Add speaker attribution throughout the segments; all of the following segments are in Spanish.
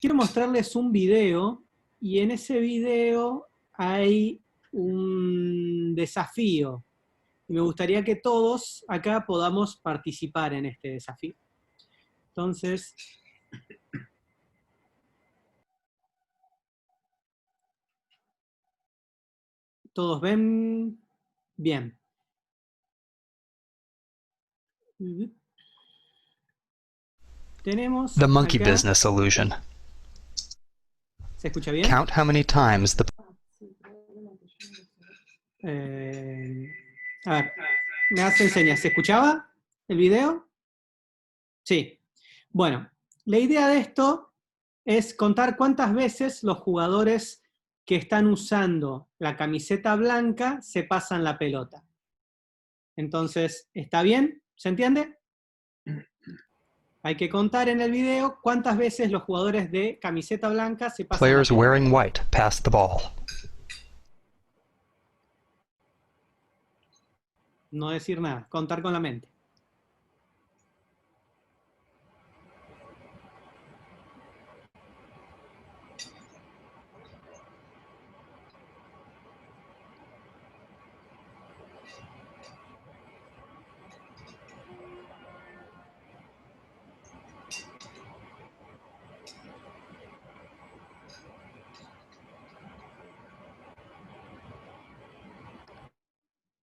Speaker 1: quiero mostrarles un video, y en ese video hay un desafío. Y me gustaría que todos acá podamos participar en este desafío. Entonces, ¿todos ven? Bien. Tenemos
Speaker 2: The monkey
Speaker 1: acá,
Speaker 2: business illusion.
Speaker 1: ¿se escucha bien?
Speaker 2: Count how many times the
Speaker 1: A ver, me hace señas. ¿Se escuchaba el video? Sí. Bueno, la idea de esto es contar cuántas veces los jugadores que están usando la camiseta blanca se pasan la pelota. Entonces, ¿está bien? ¿Se entiende? Hay que contar en el video cuántas veces los jugadores de camiseta blanca se pasan la
Speaker 2: players
Speaker 1: pelota.
Speaker 2: wearing white pass the ball.
Speaker 1: No decir nada, contar con la mente.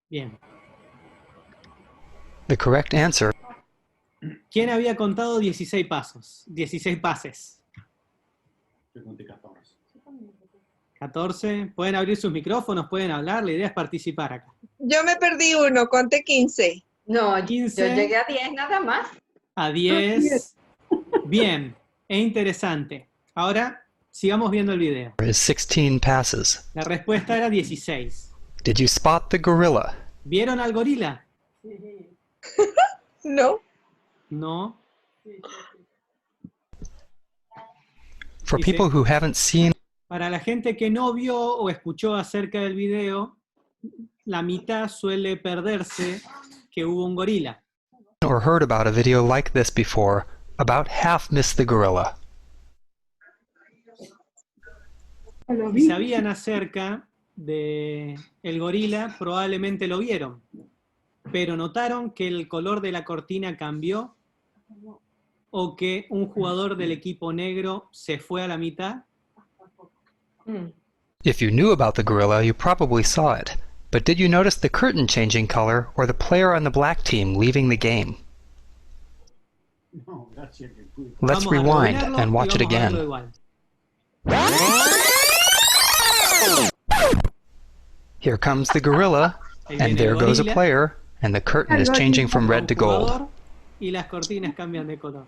Speaker 1: Bien.
Speaker 2: The correct answer
Speaker 1: ¿Quién había contado 16 pasos? 16 pases.
Speaker 3: Yo conté 14.
Speaker 1: 14. Pueden abrir sus micrófonos, pueden hablar. La idea es participar acá.
Speaker 4: Yo me perdí uno, conté 15.
Speaker 5: No,
Speaker 1: 15.
Speaker 5: yo llegué a 10 nada más.
Speaker 1: A 10. Bien. Es interesante. Ahora, sigamos viendo el video.
Speaker 2: is 16 passes.
Speaker 1: La respuesta era 16.
Speaker 2: Did you spot the gorilla?
Speaker 1: ¿Vieron al gorila?
Speaker 4: No.
Speaker 1: No.
Speaker 2: For
Speaker 1: Dice-
Speaker 2: people who haven't seen
Speaker 1: Para la gente que no vio o escuchó acerca del video, la mitad suele perderse que hubo un gorila.
Speaker 2: or heard about a video like this before, about half missed the gorilla.
Speaker 1: Si sabían acerca de el gorila, probablemente lo vieron. Pero ¿notaron que el color de la cortina cambió? ¿O que un jugador del equipo negro se fue a la mitad?
Speaker 2: If you knew about the gorilla, you probably saw it. But did you notice the curtain changing color or the player on the black team leaving the game?
Speaker 3: No, gracias.
Speaker 2: Let's
Speaker 1: Vamos a
Speaker 2: rewind
Speaker 1: rebobinarlo
Speaker 2: and
Speaker 1: y
Speaker 2: watch it
Speaker 1: vamos a verlo
Speaker 2: again.
Speaker 1: igual.
Speaker 2: Here comes the gorilla,
Speaker 1: Ahí
Speaker 2: and
Speaker 1: viene el
Speaker 2: there goes a
Speaker 1: gorila,
Speaker 2: player, and the curtain is changing from red to gold.
Speaker 1: jugador, y las cortinas cambian de color.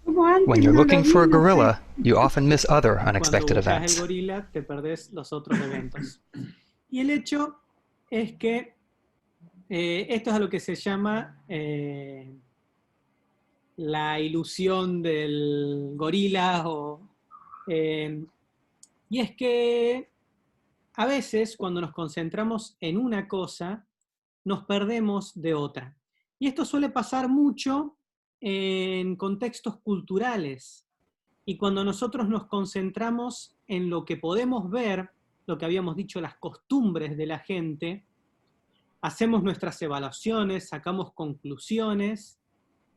Speaker 2: When you're looking for a gorilla, you often miss other
Speaker 1: Cuando
Speaker 2: unexpected
Speaker 1: buscas el
Speaker 2: events.
Speaker 1: gorila, te perdés los otros eventos. Y el hecho es que esto es a lo que se llama la ilusión del gorila. Y es que a veces cuando nos concentramos en una cosa, nos perdemos de otra. Y esto suele pasar mucho en contextos culturales. Y cuando nosotros nos concentramos en lo que podemos ver, lo que habíamos dicho, las costumbres de la gente, hacemos nuestras evaluaciones, sacamos conclusiones,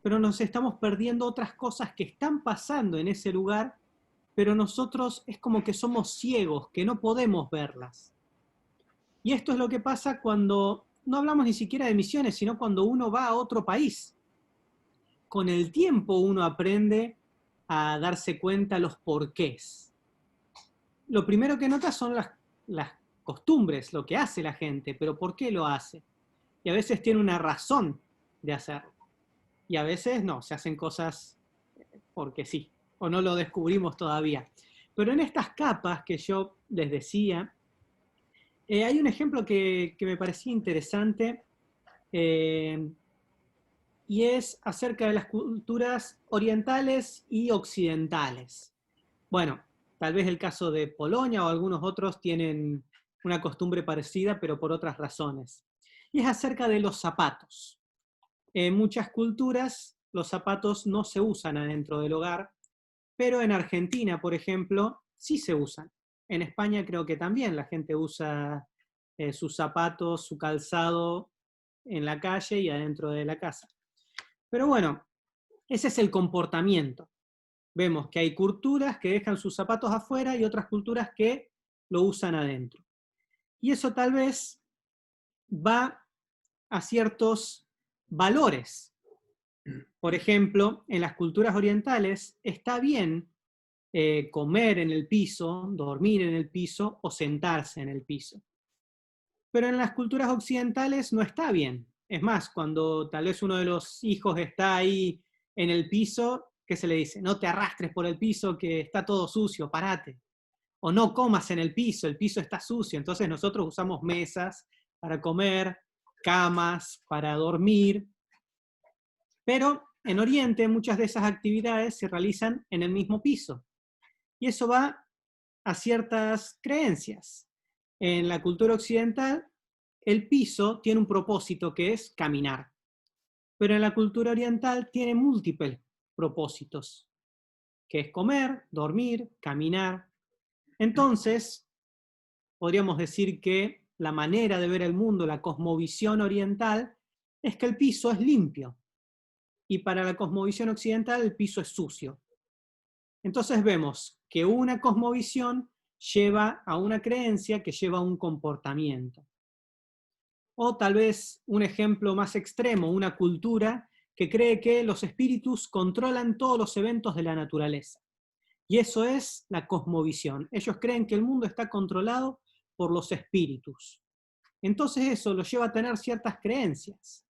Speaker 1: pero nos estamos perdiendo otras cosas que están pasando en ese lugar, pero nosotros es como que somos ciegos, que no podemos verlas. Y esto es lo que pasa cuando no hablamos ni siquiera de misiones, sino cuando uno va a otro país. Con el tiempo uno aprende a darse cuenta los porqués. Lo primero que nota son las costumbres, lo que hace la gente, pero ¿por qué lo hace? Y a veces tiene una razón de hacerlo. Y a veces no, se hacen cosas porque sí, o no lo descubrimos todavía. Pero en estas capas que yo les decía, hay un ejemplo que me parecía interesante, y es acerca de las culturas orientales y occidentales. Bueno, tal vez el caso de Polonia o algunos otros tienen una costumbre parecida, pero por otras razones. Y es acerca de los zapatos. En muchas culturas los zapatos no se usan adentro del hogar, pero en Argentina, por ejemplo, sí se usan. En España creo que también la gente usa sus zapatos, su calzado en la calle y adentro de la casa. Pero bueno, ese es el comportamiento. Vemos que hay culturas que dejan sus zapatos afuera y otras culturas que lo usan adentro. Y eso tal vez va a ciertos valores. Por ejemplo, en las culturas orientales está bien comer en el piso, dormir en el piso o sentarse en el piso. Pero en las culturas occidentales no está bien. Es más, cuando tal vez uno de los hijos está ahí en el piso, ¿qué se le dice? No te arrastres por el piso que está todo sucio, parate. O no comas en el piso está sucio. Entonces nosotros usamos mesas para comer, camas para dormir. Pero en Oriente muchas de esas actividades se realizan en el mismo piso. Y eso va a ciertas creencias. En la cultura occidental, el piso tiene un propósito que es caminar. Pero en la cultura oriental tiene múltiples propósitos, que es comer, dormir, caminar. Entonces, podríamos decir que la manera de ver el mundo, la cosmovisión oriental, es que el piso es limpio. Y para la cosmovisión occidental el piso es sucio. Entonces vemos que una cosmovisión lleva a una creencia que lleva a un comportamiento. O tal vez un ejemplo más extremo, una cultura que cree que los espíritus controlan todos los eventos de la naturaleza. Y eso es la cosmovisión. Ellos creen que el mundo está controlado por los espíritus. Entonces eso los lleva a tener ciertas creencias.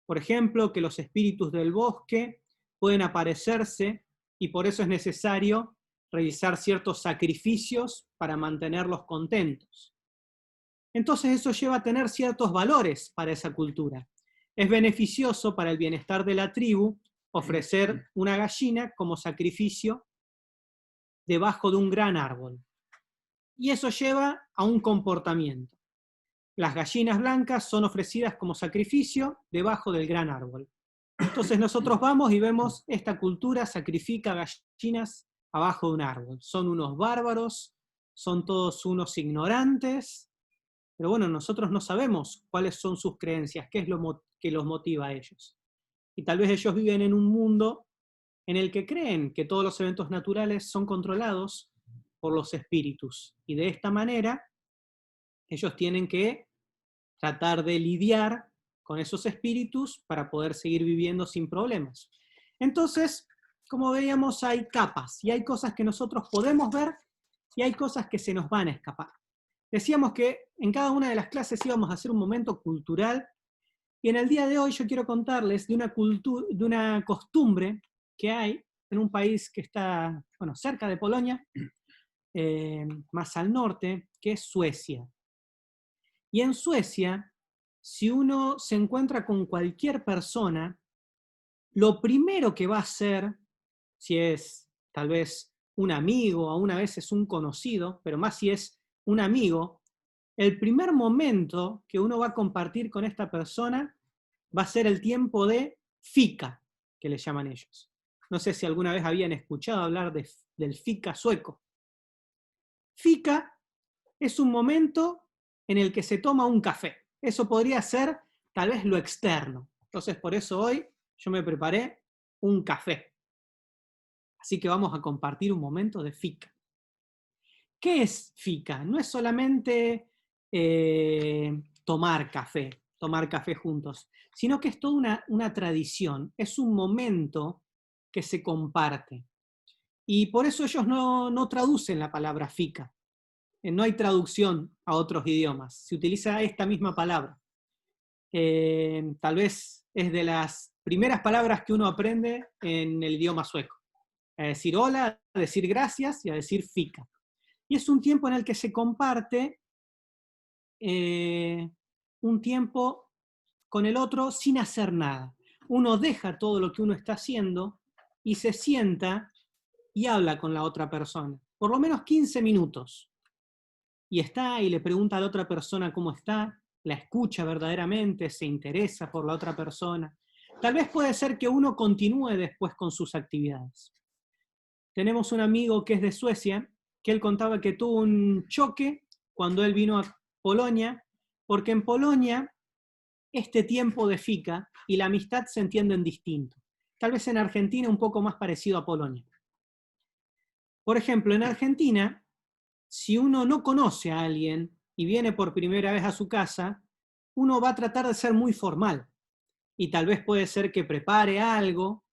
Speaker 1: Por ejemplo, que los espíritus del bosque pueden aparecerse y por eso es necesario realizar ciertos sacrificios para mantenerlos contentos. Entonces eso lleva a tener ciertos valores para esa cultura. Es beneficioso para el bienestar de la tribu ofrecer una gallina como sacrificio debajo de un gran árbol. Y eso lleva a un comportamiento. Las gallinas blancas son ofrecidas como sacrificio debajo del gran árbol. Entonces nosotros vamos y vemos esta cultura sacrifica gallinas abajo de un árbol. Son unos bárbaros, son todos unos ignorantes, pero bueno, nosotros no sabemos cuáles son sus creencias, qué es lo que los motiva a ellos. Y tal vez ellos viven en un mundo en el que creen que todos los eventos naturales son controlados por los espíritus. Y de esta manera, ellos tienen que tratar de lidiar con esos espíritus para poder seguir viviendo sin problemas. Entonces, como veíamos, hay capas, y hay cosas que nosotros podemos ver, y hay cosas que se nos van a escapar. Decíamos que en cada una de las clases íbamos a hacer un momento cultural, y en el día de hoy yo quiero contarles de una costumbre que hay en un país que está, bueno, cerca de Polonia, más al norte, que es Suecia. Y en Suecia, si uno se encuentra con cualquier persona, lo primero que va a hacer, si es tal vez un amigo o una vez es un conocido, pero más si es un amigo, el primer momento que uno va a compartir con esta persona va a ser el tiempo de fika, que le llaman ellos. No sé si alguna vez habían escuchado hablar del fika sueco. Fika es un momento en el que se toma un café. Eso podría ser tal vez lo externo. Entonces por eso hoy yo me preparé un café. Así que vamos a compartir un momento de fika. ¿Qué es fika? No es solamente tomar café juntos, sino que es toda una tradición, es un momento que se comparte. Y por eso ellos no traducen la palabra fika. No hay traducción a otros idiomas, se utiliza esta misma palabra. Tal vez es de las primeras palabras que uno aprende en el idioma sueco. A decir hola, a decir gracias y a decir fika. Y es un tiempo en el que se comparte un tiempo con el otro sin hacer nada. Uno deja todo lo que uno está haciendo y se sienta y habla con la otra persona. Por lo menos 15 minutos. Y está y le pregunta a la otra persona cómo está, la escucha verdaderamente, se interesa por la otra persona. tal vez puede ser que uno continúe después con sus actividades. Tenemos un amigo que es de Suecia, que él contaba que tuvo un choque cuando él vino a Polonia, porque en Polonia este tiempo de fika y la amistad se entienden distinto. Tal vez en Argentina un poco más parecido a Polonia. Por ejemplo, en Argentina, si uno no conoce a alguien y viene por primera vez a su casa, uno va a tratar de ser muy formal. Y tal vez puede ser que prepare algo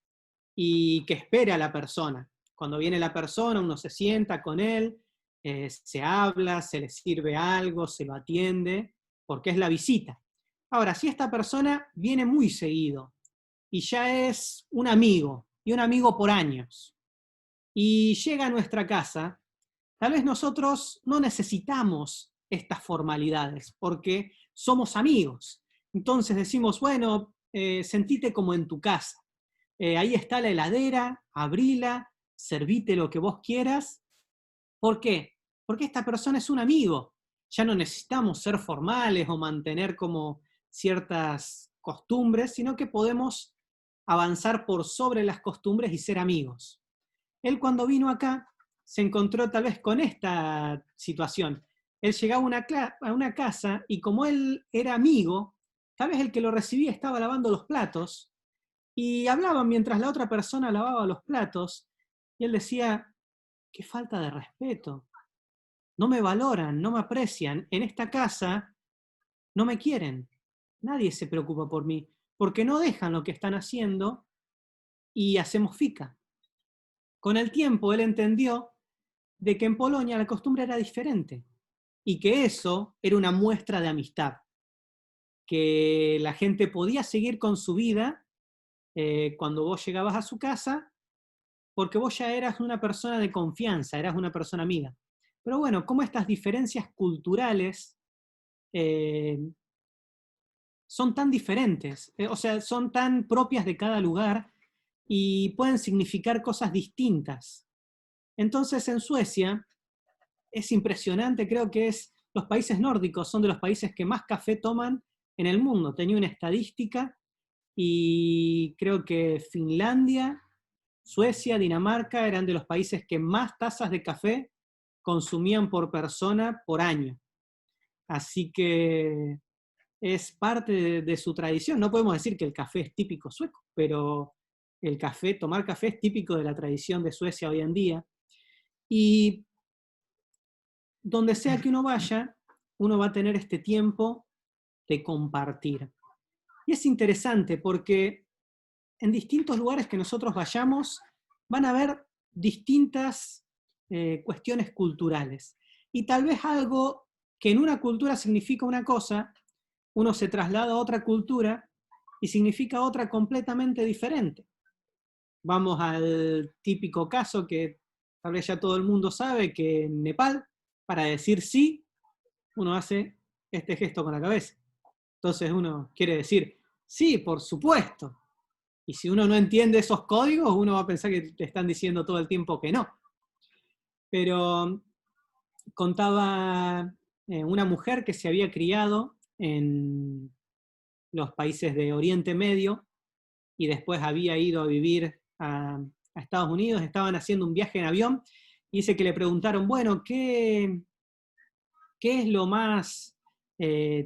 Speaker 1: y que espere a la persona. Cuando viene la persona, uno se sienta con él, se habla, se le sirve algo, se lo atiende, porque es la visita. Ahora, si esta persona viene muy seguido y ya es un amigo, y un amigo por años, y llega a nuestra casa, tal vez nosotros no necesitamos estas formalidades, porque somos amigos. Entonces decimos, bueno, sentite como en tu casa. Ahí está la heladera, abrila, servite lo que vos quieras. ¿Por qué? Porque esta persona es un amigo. Ya no necesitamos ser formales o mantener como ciertas costumbres, sino que podemos avanzar por sobre las costumbres y ser amigos. Él cuando vino acá se encontró tal vez con esta situación. Él llegaba a una casa y como él era amigo, tal vez el que lo recibía estaba lavando los platos y hablaban mientras la otra persona lavaba los platos y él decía, qué falta de respeto, no me valoran, no me aprecian, en esta casa no me quieren, nadie se preocupa por mí, porque no dejan lo que están haciendo y hacemos fica. Con el tiempo él entendió de que en Polonia la costumbre era diferente y que eso era una muestra de amistad, que la gente podía seguir con su vida cuando vos llegabas a su casa, porque vos ya eras una persona de confianza, eras una persona amiga. Pero bueno, como estas diferencias culturales son tan diferentes, o sea, son tan propias de cada lugar y pueden significar cosas distintas. Entonces en Suecia es impresionante, creo que los países nórdicos son de los países que más café toman en el mundo. Tenía una estadística y creo que Finlandia, Suecia, Dinamarca eran de los países que más tazas de café consumían por persona por año. Así que es parte de su tradición. No podemos decir que el café es típico sueco, pero tomar café es típico de la tradición de Suecia hoy en día. Y donde sea que uno vaya, uno va a tener este tiempo de compartir. Y es interesante porque en distintos lugares que nosotros vayamos van a haber distintas cuestiones culturales. Y tal vez algo que en una cultura significa una cosa, uno se traslada a otra cultura y significa otra completamente diferente. Vamos al típico caso que tal vez ya todo el mundo sabe, que en Nepal, para decir sí, uno hace este gesto con la cabeza. Entonces uno quiere decir, sí, por supuesto. Y si uno no entiende esos códigos, uno va a pensar que te están diciendo todo el tiempo que no. Pero contaba una mujer que se había criado en los países de Oriente Medio y después había ido a vivir a Estados Unidos, estaban haciendo un viaje en avión y dice que le preguntaron, bueno, ¿qué es lo más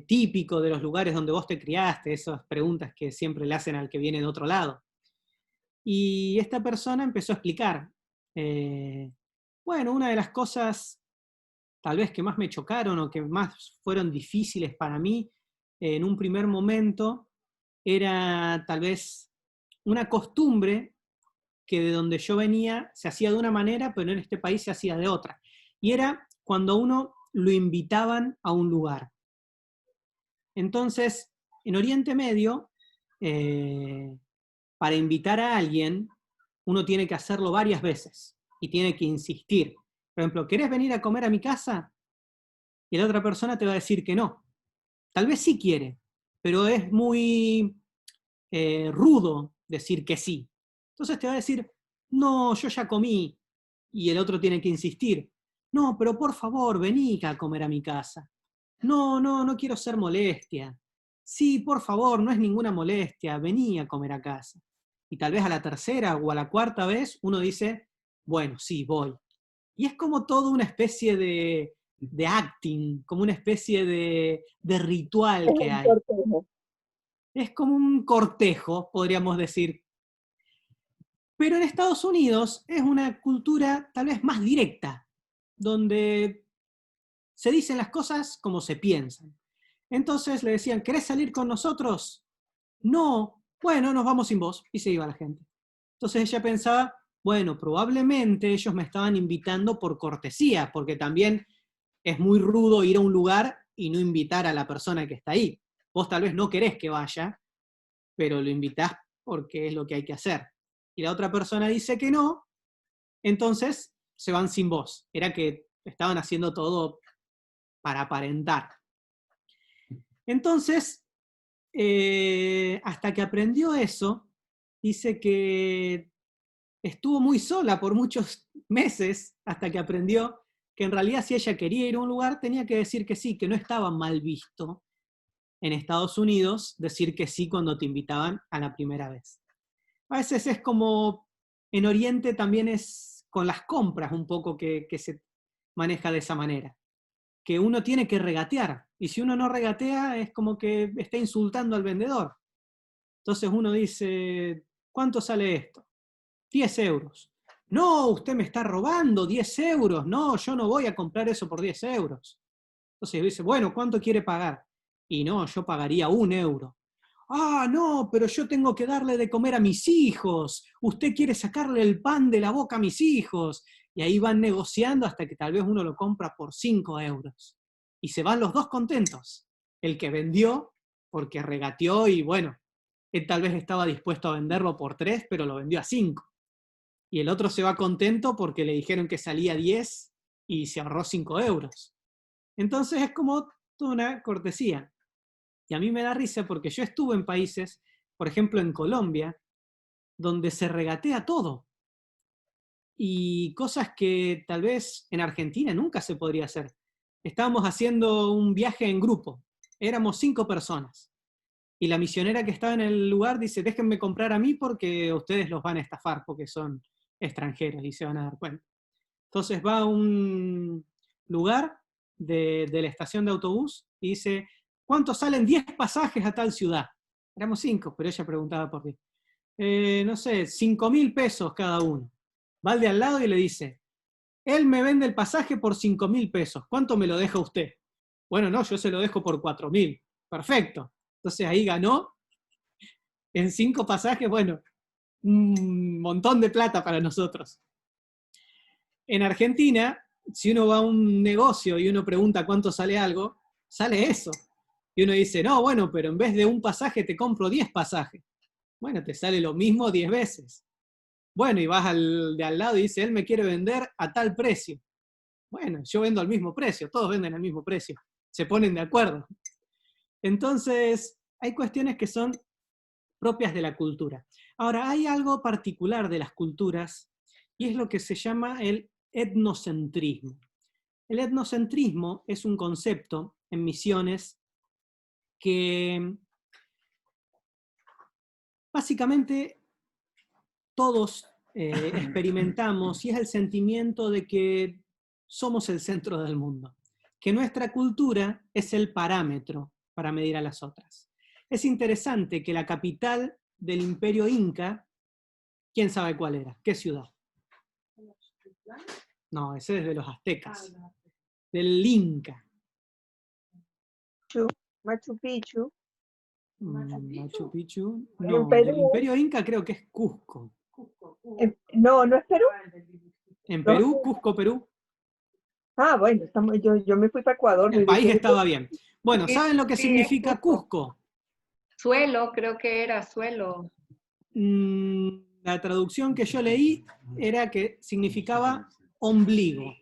Speaker 1: típico de los lugares donde vos te criaste? Esas preguntas que siempre le hacen al que viene de otro lado. Y esta persona empezó a explicar, bueno, una de las cosas tal vez que más me chocaron o que más fueron difíciles para mí en un primer momento era tal vez una costumbre que de donde yo venía se hacía de una manera, pero en este país se hacía de otra. Y era cuando uno lo invitaban a un lugar. Entonces, en Oriente Medio, para invitar a alguien, uno tiene que hacerlo varias veces y tiene que insistir. Por ejemplo, ¿querés venir a comer a mi casa? Y la otra persona te va a decir que no. Tal vez sí quiere, pero es muy rudo decir que sí. Entonces te va a decir, no, yo ya comí. Y el otro tiene que insistir, no, pero por favor, vení a comer a mi casa. No quiero ser molestia. sí, por favor, no es ninguna molestia, vení a comer a casa. Y tal vez a la tercera o a la cuarta vez uno dice, bueno, sí, voy. Y es como toda una especie de acting, como una especie de ritual que hay. Es como un cortejo, podríamos decir. Pero en Estados Unidos es una cultura tal vez más directa, donde se dicen las cosas como se piensan. Entonces le decían, ¿querés salir con nosotros? No, bueno, nos vamos sin vos. Y se iba la gente. Entonces ella pensaba, bueno, probablemente ellos me estaban invitando por cortesía, porque también es muy rudo ir a un lugar y no invitar a la persona que está ahí. Vos tal vez no querés que vaya, pero lo invitás porque es lo que hay que hacer. Y la otra persona dice que no, entonces se van sin vos. Era que estaban haciendo todo para aparentar. Entonces, hasta que aprendió eso, dice que estuvo muy sola por muchos meses hasta que aprendió que en realidad si ella quería ir a un lugar tenía que decir que sí, que no estaba mal visto en Estados Unidos decir que sí cuando te invitaban a la primera vez. A veces es como en Oriente también es con las compras un poco que se maneja de esa manera, que uno tiene que regatear, y si uno no regatea es como que está insultando al vendedor. Entonces uno dice, ¿cuánto sale esto? 10 euros. No, usted me está robando 10 euros. No, yo no voy a comprar eso por 10 euros. Entonces dice, bueno, ¿cuánto quiere pagar? Y no, yo pagaría 1 euro. Ah, no, pero yo tengo que darle de comer a mis hijos. Usted quiere sacarle el pan de la boca a mis hijos. Y ahí van negociando hasta que tal vez uno lo compra por 5 euros. Y se van los dos contentos. El que vendió, porque regateó y bueno, él tal vez estaba dispuesto a venderlo por 3, pero lo vendió a 5. Y el otro se va contento porque le dijeron que salía 10 y se ahorró 5 euros. Entonces es como toda una cortesía. Y a mí me da risa porque yo estuve en países, por ejemplo en Colombia, donde se regatea todo. Y cosas que tal vez en Argentina nunca se podría hacer. Estábamos haciendo un viaje en grupo. Éramos 5 personas. Y la misionera que estaba en el lugar dice, déjenme comprar a mí porque ustedes los van a estafar porque son extranjeros y se van a dar cuenta. Entonces va a un lugar de la estación de autobús y dice, ¿cuánto salen 10 pasajes a tal ciudad? Éramos 5, pero ella preguntaba por 10. No sé, 5.000 pesos cada uno. Va al de al lado y le dice, él me vende el pasaje por 5.000 pesos. ¿Cuánto me lo deja usted? Bueno, no, yo se lo dejo por 4.000. Perfecto. Entonces ahí ganó en 5 pasajes, bueno, un montón de plata para nosotros. En Argentina, si uno va a un negocio y uno pregunta cuánto sale algo, sale eso. Y uno dice, no, bueno, pero en vez de un pasaje te compro 10 pasajes. Bueno, te sale lo mismo 10 veces. Bueno, y vas al de al lado y dice, él me quiere vender a tal precio. Bueno, yo vendo al mismo precio, todos venden al mismo precio. Se ponen de acuerdo. Entonces, hay cuestiones que son propias de la cultura. Ahora, hay algo particular de las culturas y es lo que se llama el etnocentrismo. El etnocentrismo es un concepto en Misiones que básicamente todos experimentamos y es el sentimiento de que somos el centro del mundo, que nuestra cultura es el parámetro para medir a las otras. Es interesante que la capital del Imperio Inca, ¿quién sabe cuál era? ¿Qué ciudad? No, ese es de los aztecas. Del Inca.
Speaker 4: Machu Picchu.
Speaker 1: Machu Picchu.
Speaker 4: En
Speaker 1: No,
Speaker 4: Perú.
Speaker 1: del Imperio Inca creo que es Cusco.
Speaker 4: No, no es Perú.
Speaker 1: En Perú, Cusco, Perú.
Speaker 4: Ah, bueno, yo me fui para Ecuador.
Speaker 1: El
Speaker 4: me
Speaker 1: país
Speaker 4: dije,
Speaker 1: estaba bien. Bueno,
Speaker 5: Sí,
Speaker 1: ¿saben lo que
Speaker 5: sí,
Speaker 1: significa Cusco?
Speaker 5: Suelo, creo que era suelo.
Speaker 1: La traducción que yo leí era que significaba ombligo.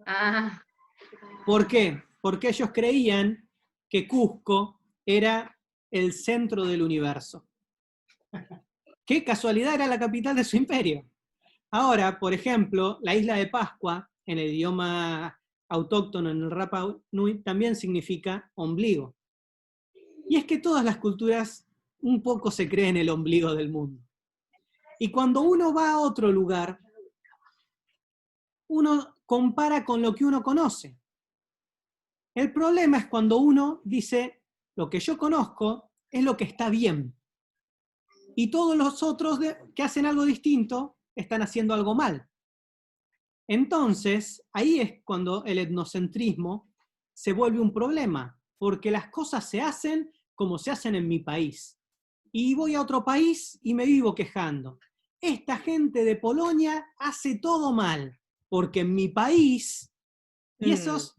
Speaker 5: Ah,
Speaker 1: ¿Por qué? Porque ellos creían que Cusco era el centro del universo. Qué casualidad, era la capital de su imperio. Ahora, por ejemplo, la isla de Pascua, en el idioma autóctono, en el Rapa Nui, también significa ombligo. Y es que todas las culturas un poco se creen el ombligo del mundo. Y cuando uno va a otro lugar, uno compara con lo que uno conoce. El problema es cuando uno dice, lo que yo conozco es lo que está bien. Y todos los otros que hacen algo distinto están haciendo algo mal. Entonces, ahí es cuando el etnocentrismo se vuelve un problema, porque las cosas se hacen como se hacen en mi país. Y voy a otro país y me vivo quejando. Esta gente de Polonia hace todo mal, porque en mi país, y esos,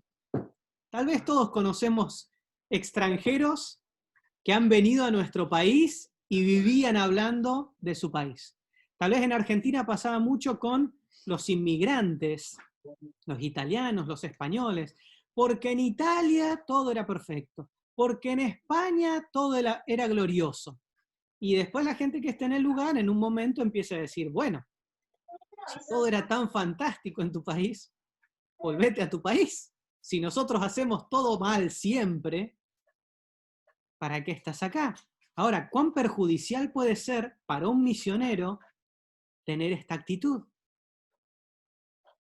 Speaker 1: tal vez todos conocemos extranjeros que han venido a nuestro país y vivían hablando de su país. Tal vez en Argentina pasaba mucho con los inmigrantes, los italianos, los españoles, porque en Italia todo era perfecto, porque en España todo era glorioso. Y después la gente que está en el lugar en un momento empieza a decir, bueno, si todo era tan fantástico en tu país, volvete a tu país. Si nosotros hacemos todo mal siempre, ¿para qué estás acá? Ahora, ¿cuán perjudicial puede ser para un misionero tener esta actitud?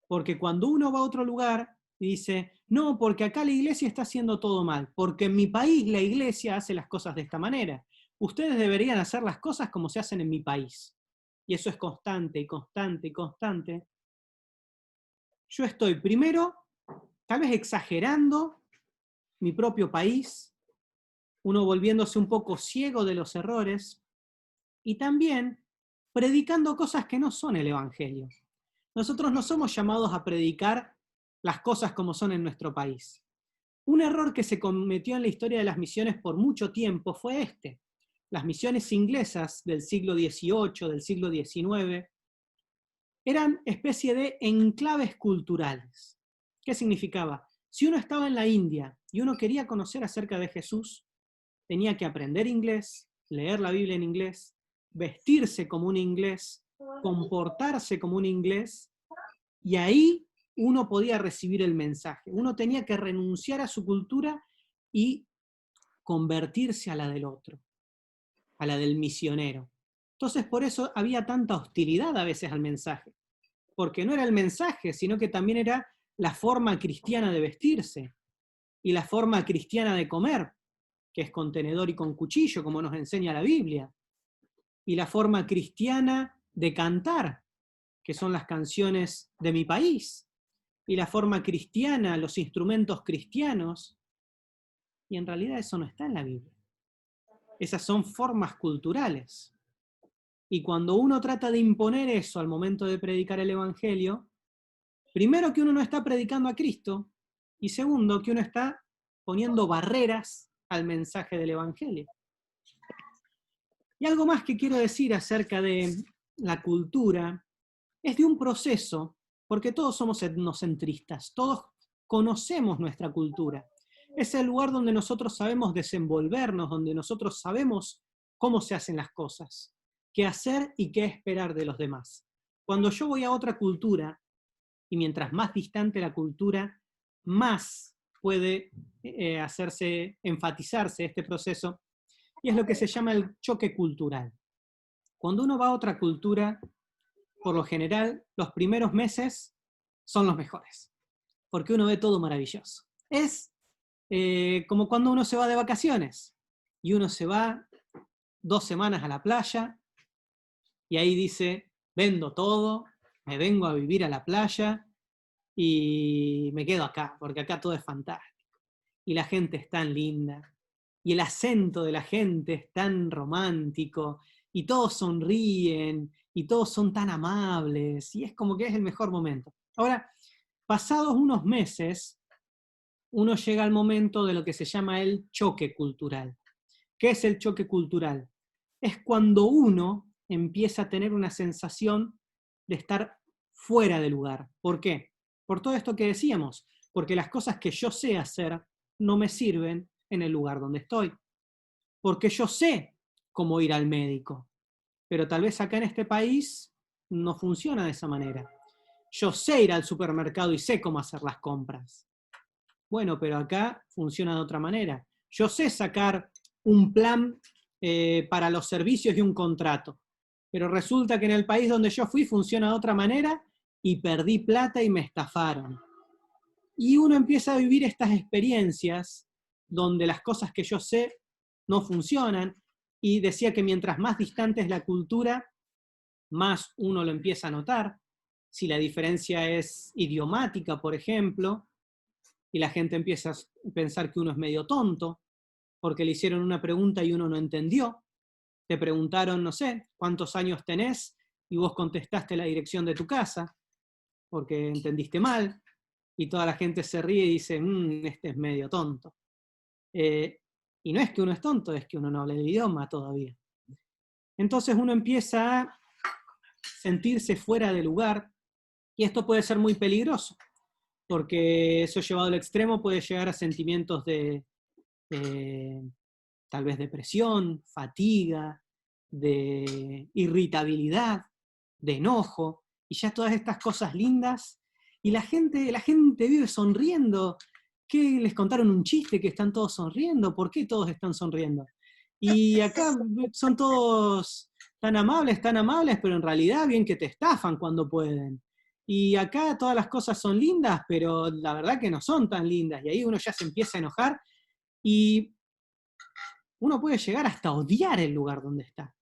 Speaker 1: Porque cuando uno va a otro lugar y dice, no, porque acá la iglesia está haciendo todo mal, porque en mi país la iglesia hace las cosas de esta manera. Ustedes deberían hacer las cosas como se hacen en mi país. Y eso es constante y constante y constante. Yo estoy primero, tal vez exagerando mi propio país, uno volviéndose un poco ciego de los errores, y también predicando cosas que no son el Evangelio. Nosotros no somos llamados a predicar las cosas como son en nuestro país. Un error que se cometió en la historia de las misiones por mucho tiempo fue este. Las misiones inglesas del siglo XVIII, del siglo XIX, eran especie de enclaves culturales. ¿Qué significaba? Si uno estaba en la India y uno quería conocer acerca de Jesús, tenía que aprender inglés, leer la Biblia en inglés, vestirse como un inglés, comportarse como un inglés, y ahí uno podía recibir el mensaje. Uno tenía que renunciar a su cultura y convertirse a la del otro, a la del misionero. Entonces por eso había tanta hostilidad a veces al mensaje, porque no era el mensaje, sino que también era la forma cristiana de vestirse y la forma cristiana de comer, que es con tenedor y con cuchillo, como nos enseña la Biblia, y la forma cristiana de cantar, que son las canciones de mi país, y la forma cristiana, los instrumentos cristianos, y en realidad eso no está en la Biblia. Esas son formas culturales. Y cuando uno trata de imponer eso al momento de predicar el Evangelio, primero que uno no está predicando a Cristo, y segundo que uno está poniendo barreras al mensaje del Evangelio. Y algo más que quiero decir acerca de la cultura es de un proceso, porque todos somos etnocentristas, todos conocemos nuestra cultura. Es el lugar donde nosotros sabemos desenvolvernos, donde nosotros sabemos cómo se hacen las cosas, qué hacer y qué esperar de los demás. Cuando yo voy a otra cultura, y mientras más distante la cultura, más puede enfatizarse este proceso, y es lo que se llama el choque cultural. Cuando uno va a otra cultura, por lo general, los primeros meses son los mejores, porque uno ve todo maravilloso. Es como cuando uno se va de vacaciones, y uno se va 2 semanas a la playa, y ahí dice, vendo todo, me vengo a vivir a la playa, y me quedo acá, porque acá todo es fantástico. Y la gente es tan linda, y el acento de la gente es tan romántico, y todos sonríen, y todos son tan amables, y es como que es el mejor momento. Ahora, pasados unos meses, uno llega al momento de lo que se llama el choque cultural. ¿Qué es el choque cultural? Es cuando uno empieza a tener una sensación de estar fuera de lugar. ¿Por qué? Por todo esto que decíamos, porque las cosas que yo sé hacer no me sirven en el lugar donde estoy. Porque yo sé cómo ir al médico, pero tal vez acá en este país no funciona de esa manera. Yo sé ir al supermercado y sé cómo hacer las compras. Bueno, pero acá funciona de otra manera. Yo sé sacar un plan para los servicios y un contrato. Pero resulta que en el país donde yo fui funciona de otra manera y perdí plata y me estafaron. Y uno empieza a vivir estas experiencias donde las cosas que yo sé no funcionan, y decía que mientras más distante es la cultura, más uno lo empieza a notar. Si la diferencia es idiomática, por ejemplo, y la gente empieza a pensar que uno es medio tonto, porque le hicieron una pregunta y uno no entendió. Te preguntaron, no sé, ¿cuántos años tenés? Y vos contestaste la dirección de tu casa, porque entendiste mal, y toda la gente se ríe y dice, este es medio tonto. Y no es que uno es tonto, es que uno no habla el idioma todavía. Entonces uno empieza a sentirse fuera de lugar, y esto puede ser muy peligroso, porque eso llevado al extremo puede llegar a sentimientos de tal vez depresión, fatiga, de irritabilidad, de enojo, y ya todas estas cosas lindas, y la gente vive sonriendo. ¿Qué les contaron un chiste que están todos sonriendo? ¿Por qué todos están sonriendo? Y acá son todos tan amables, pero en realidad bien que te estafan cuando pueden. Y acá todas las cosas son lindas, pero la verdad que no son tan lindas, y ahí uno ya se empieza a enojar, y uno puede llegar hasta odiar el lugar donde está,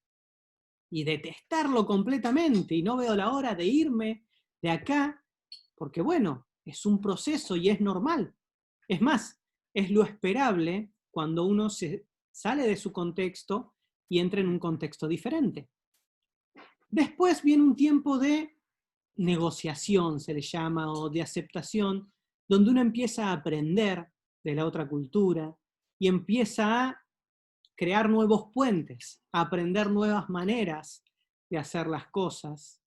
Speaker 1: y detestarlo completamente, y no veo la hora de irme de acá, porque bueno, es un proceso y es normal. Es más, es lo esperable cuando uno se sale de su contexto y entra en un contexto diferente. Después viene un tiempo de negociación, se le llama, o de aceptación, donde uno empieza a aprender de la otra cultura y empieza a crear nuevos puentes, a aprender nuevas maneras de hacer las cosas,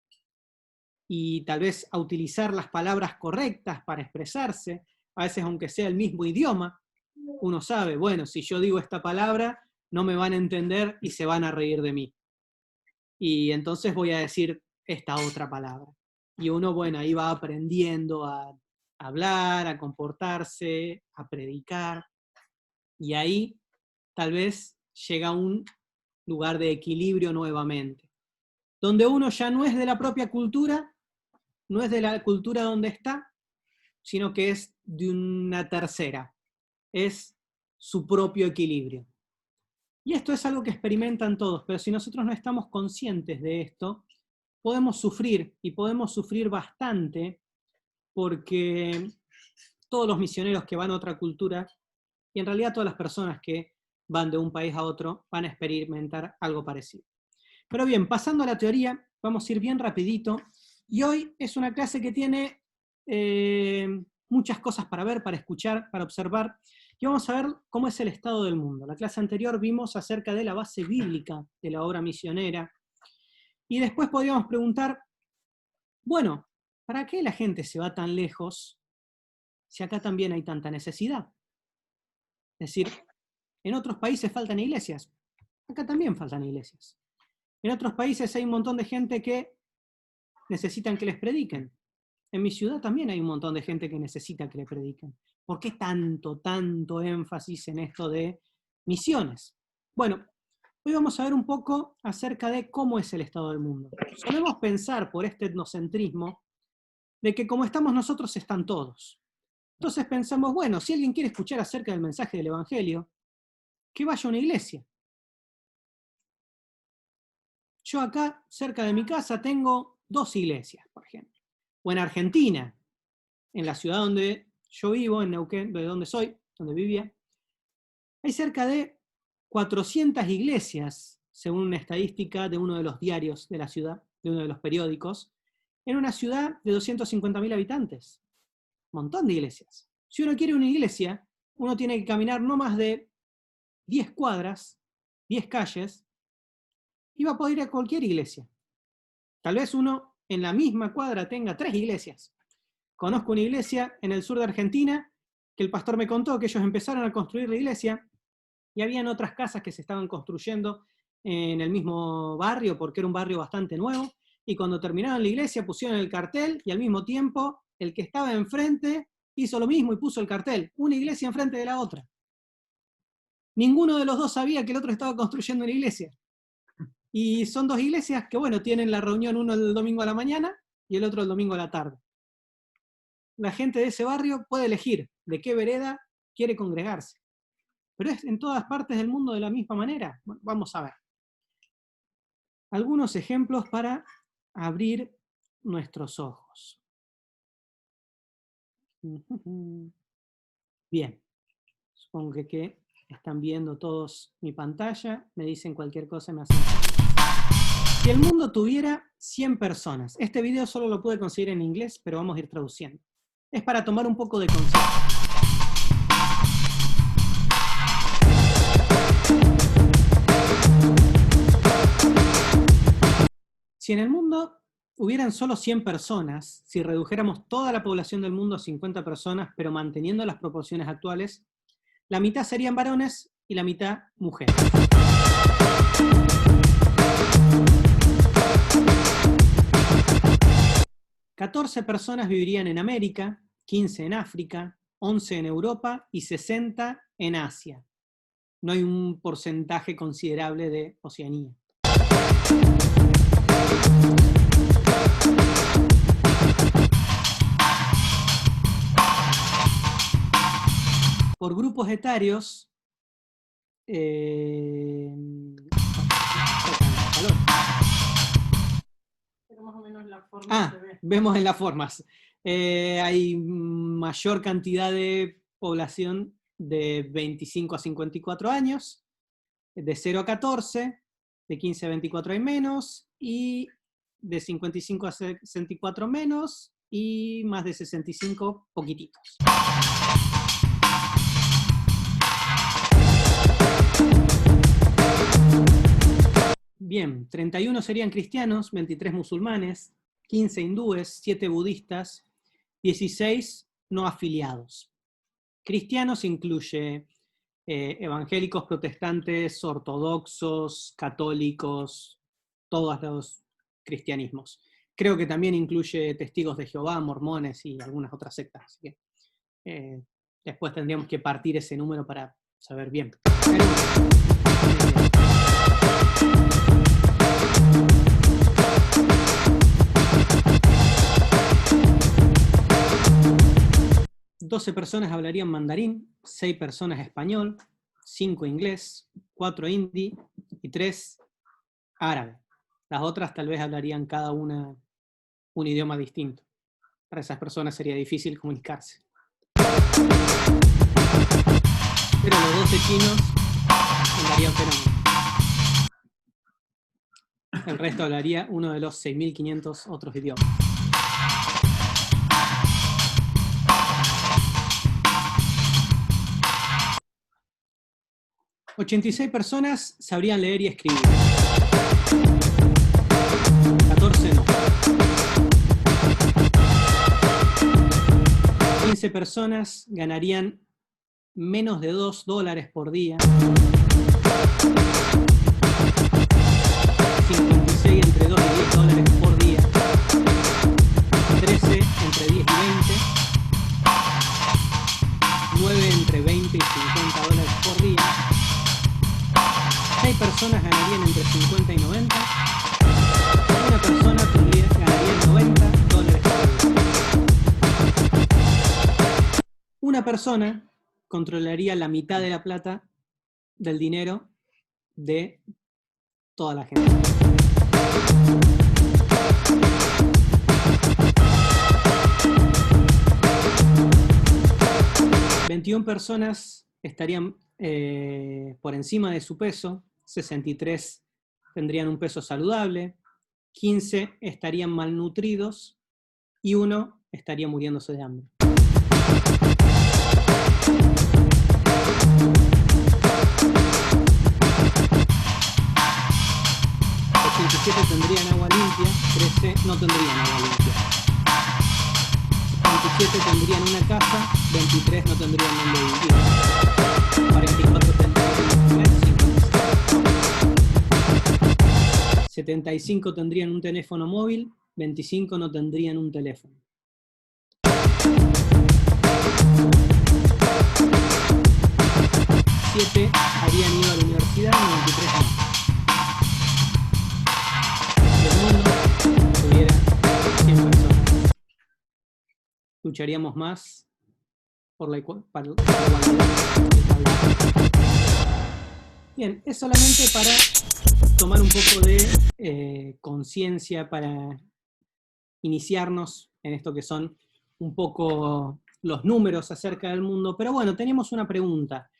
Speaker 1: y tal vez a utilizar las palabras correctas para expresarse, a veces aunque sea el mismo idioma, uno sabe, bueno, si yo digo esta palabra, no me van a entender y se van a reír de mí. Y entonces voy a decir esta otra palabra. Y uno, bueno, ahí va aprendiendo a hablar, a comportarse, a predicar, y ahí tal vez llega a un lugar de equilibrio nuevamente, donde uno ya no es de la propia cultura, no es de la cultura donde está, sino que es de una tercera, es su propio equilibrio. Y esto es algo que experimentan todos, pero si nosotros no estamos conscientes de esto, podemos sufrir, y podemos sufrir bastante, porque todos los misioneros que van a otra cultura, y en realidad todas las personas que van de un país a otro, van a experimentar algo parecido. Pero bien, pasando a la teoría, vamos a ir bien rapidito, y hoy es una clase que tiene muchas cosas para ver, para escuchar, para observar, y vamos a ver cómo es el estado del mundo. La clase anterior vimos acerca de la base bíblica de la obra misionera, y después podríamos preguntar, bueno, ¿para qué la gente se va tan lejos si acá también hay tanta necesidad? Es decir, en otros países faltan iglesias, acá también faltan iglesias. En otros países hay un montón de gente que necesitan que les prediquen. En mi ciudad también hay un montón de gente que necesita que le prediquen. ¿Por qué tanto énfasis en esto de misiones? Bueno, hoy vamos a ver un poco acerca de cómo es el estado del mundo. Solemos pensar por este etnocentrismo de que como estamos nosotros están todos. Entonces pensamos, bueno, si alguien quiere escuchar acerca del mensaje del Evangelio, que vaya a una iglesia. Yo acá, cerca de mi casa, tengo 2 iglesias, por ejemplo. O en Argentina, en la ciudad donde yo vivo, en Neuquén, de donde soy, donde vivía, hay cerca de 400 iglesias, según una estadística de uno de los diarios de la ciudad, de uno de los periódicos, en una ciudad de 250.000 habitantes. Un montón de iglesias. Si uno quiere una iglesia, uno tiene que caminar no más de 10 cuadras, 10 calles, y va a poder ir a cualquier iglesia. Tal vez uno en la misma cuadra tenga 3 iglesias. Conozco una iglesia en el sur de Argentina, que el pastor me contó que ellos empezaron a construir la iglesia, y habían otras casas que se estaban construyendo en el mismo barrio, porque era un barrio bastante nuevo, y cuando terminaron la iglesia pusieron el cartel, y al mismo tiempo el que estaba enfrente hizo lo mismo y puso el cartel, una iglesia enfrente de la otra. ninguno de los dos sabía que el otro estaba construyendo una iglesia. Y son dos iglesias que, bueno, tienen la reunión uno el domingo a la mañana y el otro el domingo a la tarde. La gente de ese barrio puede elegir de qué vereda quiere congregarse. Pero es en todas partes del mundo de la misma manera. Bueno, vamos a ver. Algunos ejemplos para abrir nuestros ojos. Bien. Supongo que están viendo todos mi pantalla. Me dicen cualquier cosa y me hacen saber. Si el mundo tuviera 100 personas, este video solo lo pude conseguir en inglés, pero vamos a ir traduciendo. Es para tomar un poco de conciencia. Si en el mundo hubieran solo 100 personas, si redujéramos toda la población del mundo a 50 personas, pero manteniendo las proporciones actuales, la mitad serían varones y la mitad mujeres. $14 personas vivirían en América, 15 en África, 11 en Europa y 60 en Asia. No hay un porcentaje considerable de Oceanía. Por grupos etarios,
Speaker 6: Más o menos la forma se ve.
Speaker 1: Vemos en las formas. Hay mayor cantidad de población de 25 a 54 años, de 0 a 14, de 15 a 24 hay menos, y de 55 a 64 menos, y más de 65 poquititos. Bien, 31 serían cristianos, 23 musulmanes, 15 hindúes, 7 budistas, 16 no afiliados. Cristianos incluye evangélicos, protestantes, ortodoxos, católicos, todos los cristianismos. Creo que también incluye testigos de Jehová, mormones y algunas otras sectas. Así que, después tendríamos que partir ese número para saber bien. Pero, 12 personas hablarían mandarín, 6 personas español, 5 inglés, 4 hindi y 3 árabe. Las otras tal vez hablarían cada una un idioma distinto. Para esas personas sería difícil comunicarse. Pero los 12 chinos hablarían fenómeno. El resto hablaría uno de los 6.500 otros idiomas. $86 personas sabrían leer y escribir. 14 no. 15 personas ganarían menos de $2 por día. 56 entre 2 y $10 por día. 13 entre 10 y 20. 9 entre 20 y $50 por día. 6 personas ganarían entre 50 y 90. Una persona ganaría $90 por día. Una persona controlaría la mitad de la plata del dinero de toda la gente. $21 personas estarían por encima de su peso, 63 tendrían un peso saludable, 15 estarían malnutridos y 1 estaría muriéndose de hambre. Tendrían agua limpia, 13 no tendrían agua limpia. 27 tendrían una casa, 23 no tendrían donde vivir. 44 tendrían 75 tendrían un teléfono móvil, 25 no tendrían un teléfono. 97 habrían ido a la universidad, 93 no. El mundo tuviera 100 personas. Lucharíamos más por la igualdad. Bien, es solamente para tomar un poco de conciencia, para iniciarnos en esto que son un poco los números acerca del mundo. Pero bueno, teníamos una pregunta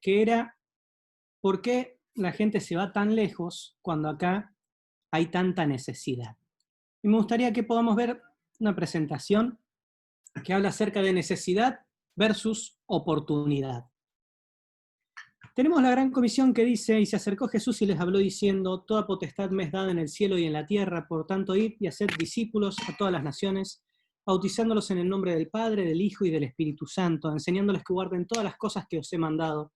Speaker 1: que era, ¿por qué la gente se va tan lejos cuando acá hay tanta necesidad? Y me gustaría que podamos ver una presentación que habla acerca de necesidad versus oportunidad. Tenemos la gran comisión que dice, y se acercó Jesús y les habló diciendo, toda potestad me es dada en el cielo y en la tierra, por tanto id y haced discípulos a todas las naciones, bautizándolos en el nombre del Padre, del Hijo y del Espíritu Santo, enseñándoles que guarden todas las cosas que os he mandado.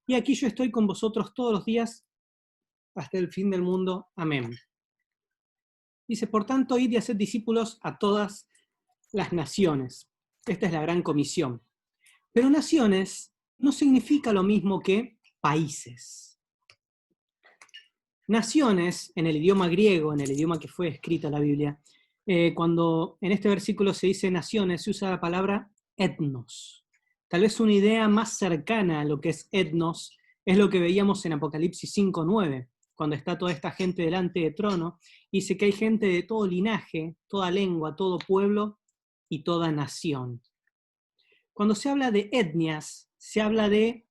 Speaker 1: Y aquí yo estoy con vosotros todos los días hasta el fin del mundo. Amén. Dice, por tanto id y haced discípulos a todas las naciones. Esta es la gran comisión. Pero naciones no significa lo mismo que países. Naciones, en el idioma griego, en el idioma que fue escrita la Biblia, cuando en este versículo se dice naciones, se usa la palabra etnos. Tal vez una idea más cercana a lo que es etnos es lo que veíamos en Apocalipsis 5:9, cuando está toda esta gente delante del trono, y dice que hay gente de todo linaje, toda lengua, todo pueblo y toda nación. Cuando se habla de etnias, se habla de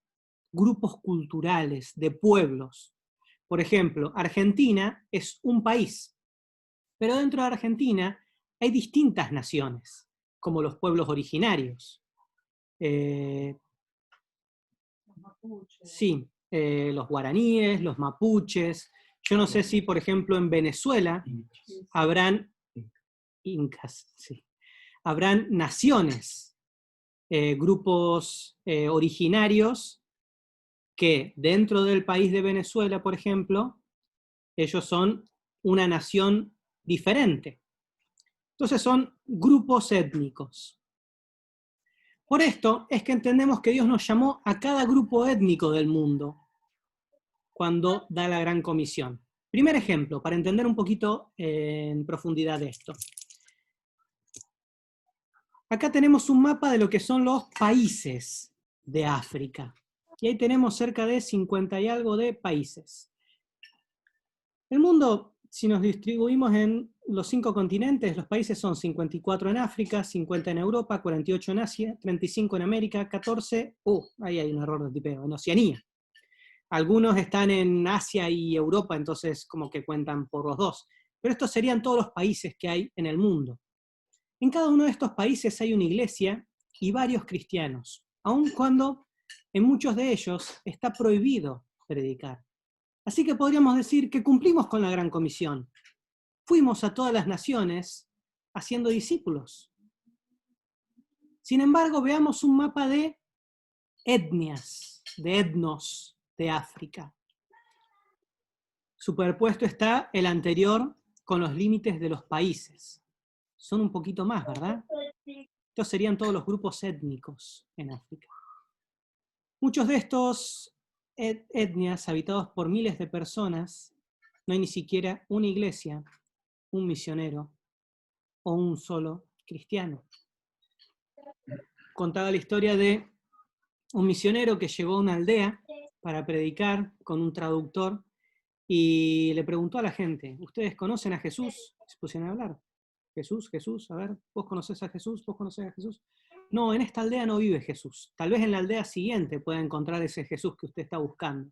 Speaker 1: grupos culturales, de pueblos. Por ejemplo, Argentina es un país, pero dentro de Argentina hay distintas naciones, como los pueblos originarios. Sí, los guaraníes, los mapuches. Yo no sé si, por ejemplo, en Venezuela habrán incas, sí, habrán naciones, grupos originarios que dentro del país de Venezuela, por ejemplo, ellos son una nación diferente. Entonces son grupos étnicos. Por esto es que entendemos que Dios nos llamó a cada grupo étnico del mundo cuando da la gran comisión. Primer ejemplo, para entender un poquito en profundidad esto. Acá tenemos un mapa de lo que son los países de África. Y ahí tenemos cerca de 50 y algo de países. El mundo, si nos distribuimos en los 5 continentes, los países son 54 en África, 50 en Europa, 48 en Asia, 35 en América, 14, ahí hay un error de tipeo, en Oceanía. Algunos están en Asia y Europa, entonces como que cuentan por los dos. Pero estos serían todos los países que hay en el mundo. En cada uno de estos países hay una iglesia y varios cristianos, aun cuando en muchos de ellos está prohibido predicar. Así que podríamos decir que cumplimos con la gran comisión. Fuimos a todas las naciones haciendo discípulos. Sin embargo, veamos un mapa de etnias, de etnos de África. Superpuesto está el anterior con los límites de los países. Son un poquito más, ¿verdad? Estos serían todos los grupos étnicos en África. Muchos de estos etnias habitados por miles de personas, no hay ni siquiera una iglesia, un misionero o un solo cristiano. Contaba la historia de un misionero que llegó a una aldea para predicar con un traductor y le preguntó a la gente, ¿ustedes conocen a Jesús? Se pusieron a hablar. Jesús, a ver, ¿vos conocés a Jesús? ¿Vos conocés a Jesús? No, en esta aldea no vive Jesús. Tal vez en la aldea siguiente pueda encontrar ese Jesús que usted está buscando.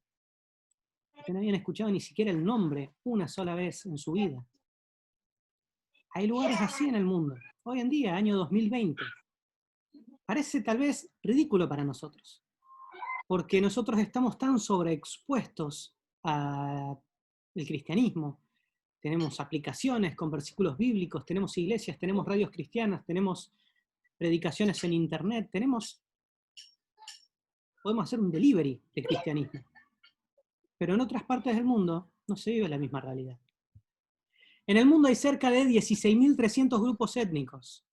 Speaker 1: Que no habían escuchado ni siquiera el nombre una sola vez en su vida. Hay lugares así en el mundo. Hoy en día, año 2020. Parece tal vez ridículo para nosotros. Porque nosotros estamos tan sobreexpuestos al cristianismo. Tenemos aplicaciones con versículos bíblicos, tenemos iglesias, tenemos radios cristianas, tenemos predicaciones en internet, podemos hacer un delivery de cristianismo. Pero en otras partes del mundo no se vive la misma realidad. En el mundo hay cerca de 16.300 grupos étnicos,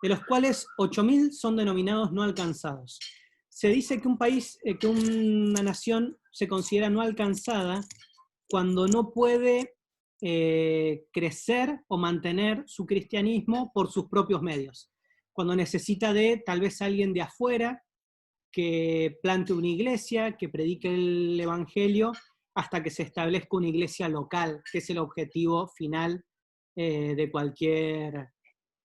Speaker 1: de los cuales 8.000 son denominados no alcanzados. se dice que un país, que una nación se considera no alcanzada cuando no puede crecer o mantener su cristianismo por sus propios medios. Cuando necesita de tal vez alguien de afuera que plante una iglesia, que predique el evangelio, hasta que se establezca una iglesia local, que es el objetivo final de cualquier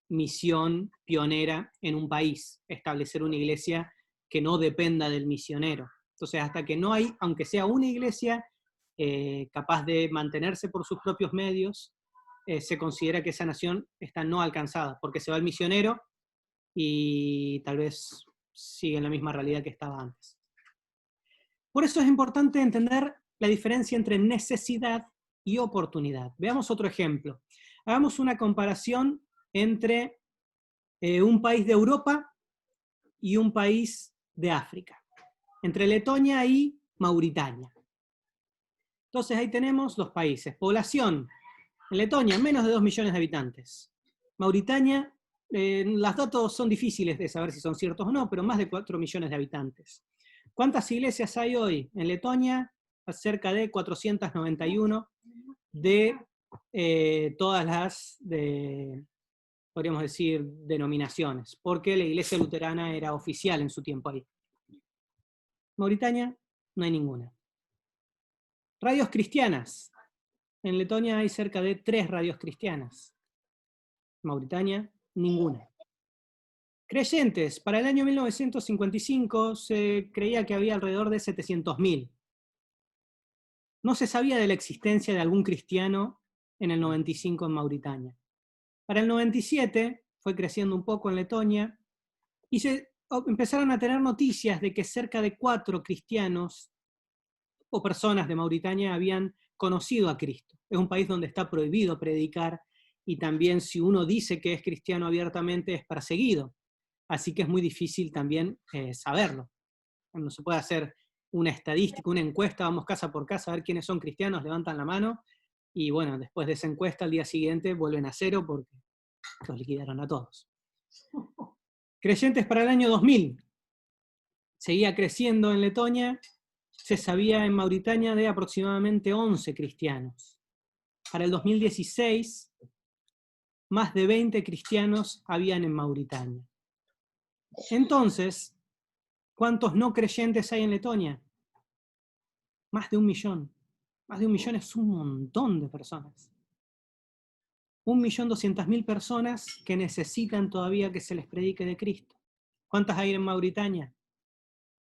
Speaker 1: misión pionera en un país, establecer una iglesia que no dependa del misionero. Entonces, hasta que no hay, aunque sea una iglesia capaz de mantenerse por sus propios medios, se considera que esa nación está no alcanzada, porque se va el misionero y tal vez sigue en la misma realidad que estaba antes. Por eso es importante entender la diferencia entre necesidad y oportunidad. Veamos otro ejemplo. Hagamos una comparación entre un país de Europa y un país de África, entre Letonia y Mauritania. Entonces ahí tenemos dos países. Población, en Letonia, menos de 2 millones de habitantes. Mauritania, los datos son difíciles de saber si son ciertos o no, pero más de 4 millones de habitantes. ¿Cuántas iglesias hay hoy? En Letonia, cerca de 491 de todas las, podríamos decir, denominaciones, porque la iglesia luterana era oficial en su tiempo ahí. Mauritania, no hay ninguna. Radios cristianas. En Letonia hay cerca de 3 radios cristianas. Mauritania, ninguna. Creyentes. Para el año 1955 se creía que había alrededor de 700.000. No se sabía de la existencia de algún cristiano en el 95 en Mauritania. Para el 97 fue creciendo un poco en Letonia y se empezaron a tener noticias de que cerca de 4 cristianos o personas de Mauritania habían conocido a Cristo. Es un país donde está prohibido predicar y también si uno dice que es cristiano abiertamente es perseguido. Así que es muy difícil también saberlo. No se puede hacer una estadística, una encuesta, vamos casa por casa a ver quiénes son cristianos, levantan la mano y bueno, después de esa encuesta al día siguiente vuelven a 0 porque los liquidaron a todos. Creyentes para el año 2000. Seguía creciendo en Letonia. Se sabía en Mauritania de aproximadamente 11 cristianos. Para el 2016, más de 20 cristianos habían en Mauritania. Entonces, ¿cuántos no creyentes hay en Letonia? Más de 1 millón. Más de 1 millón es un montón de personas. 1.200.000 personas que necesitan todavía que se les predique de Cristo. ¿Cuántas hay en Mauritania?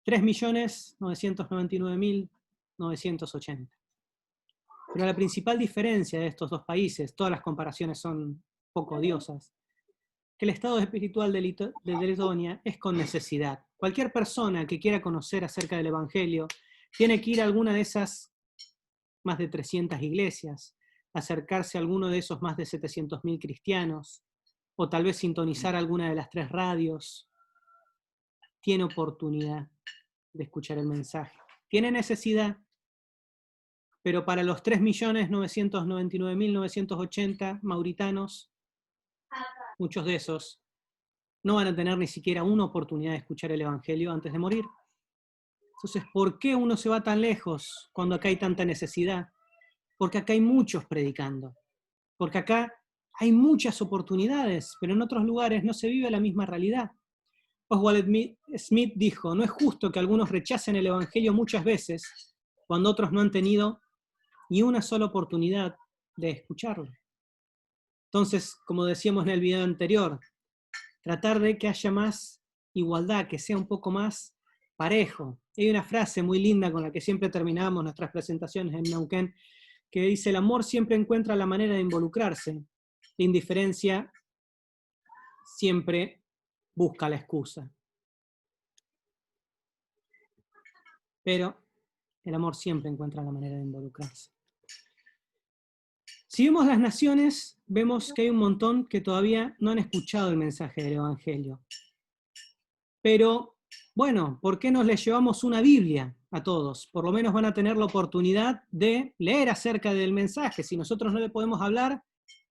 Speaker 1: 3.999.980. Pero la principal diferencia de estos dos países, todas las comparaciones son poco odiosas, que el estado espiritual de Letonia es con necesidad. Cualquier persona que quiera conocer acerca del Evangelio tiene que ir a alguna de esas más de 300 iglesias, acercarse a alguno de esos más de 700.000 cristianos, o tal vez sintonizar alguna de las 3 radios. Tiene oportunidad de escuchar el mensaje. Tiene necesidad, pero para los 3.999.980 mauritanos, muchos de esos no van a tener ni siquiera una oportunidad de escuchar el Evangelio antes de morir. Entonces, ¿por qué uno se va tan lejos cuando acá hay tanta necesidad? Porque acá hay muchos predicando. Porque acá hay muchas oportunidades, pero en otros lugares no se vive la misma realidad. Oswald Smith dijo, no es justo que algunos rechacen el Evangelio muchas veces, cuando otros no han tenido ni una sola oportunidad de escucharlo. Entonces, como decíamos en el video anterior, tratar de que haya más igualdad, que sea un poco más parejo. Hay una frase muy linda con la que siempre terminamos nuestras presentaciones en Neuquén, que dice, el amor siempre encuentra la manera de involucrarse, la indiferencia siempre busca la excusa. Pero el amor siempre encuentra la manera de involucrarse. Si vemos las naciones, vemos que hay un montón que todavía no han escuchado el mensaje del Evangelio. Pero, bueno, ¿por qué no les llevamos una Biblia a todos? Por lo menos van a tener la oportunidad de leer acerca del mensaje. Si nosotros no le podemos hablar,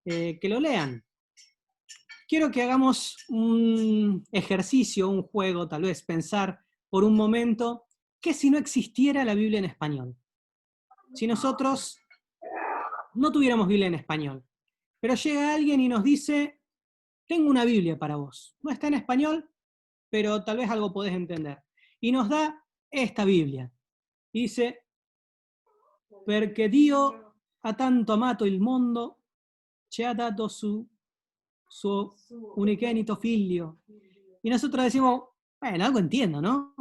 Speaker 1: que lo lean. Quiero que hagamos un ejercicio, un juego, tal vez pensar por un momento, ¿qué si no existiera la Biblia en español? Si nosotros no tuviéramos Biblia en español, pero llega alguien y nos dice, tengo una Biblia para vos. No está en español, pero tal vez algo podés entender. Y nos da esta Biblia. Y dice, perché Dio ha tanto amato il mondo, ci ha dato su unigenito figlio. Y nosotros decimos, bueno, algo entiendo, ¿no?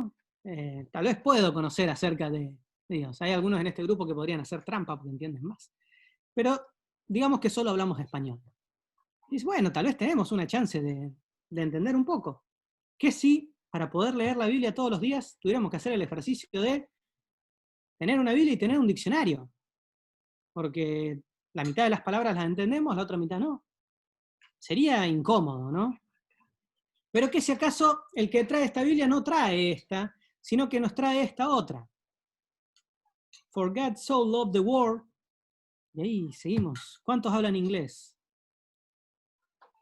Speaker 1: Tal vez puedo conocer acerca de Dios. Hay algunos en este grupo que podrían hacer trampa porque entienden más. Pero digamos que solo hablamos español. Y dice, bueno, tal vez tenemos una chance de entender un poco. ¿Qué si, para poder leer la Biblia todos los días, tuviéramos que hacer el ejercicio de tener una Biblia y tener un diccionario? Porque la mitad de las palabras las entendemos, la otra mitad no. Sería incómodo, ¿no? Pero que si acaso el que trae esta Biblia no trae esta, sino que nos trae esta otra. For God so loved the world. Y ahí seguimos. ¿Cuántos hablan inglés?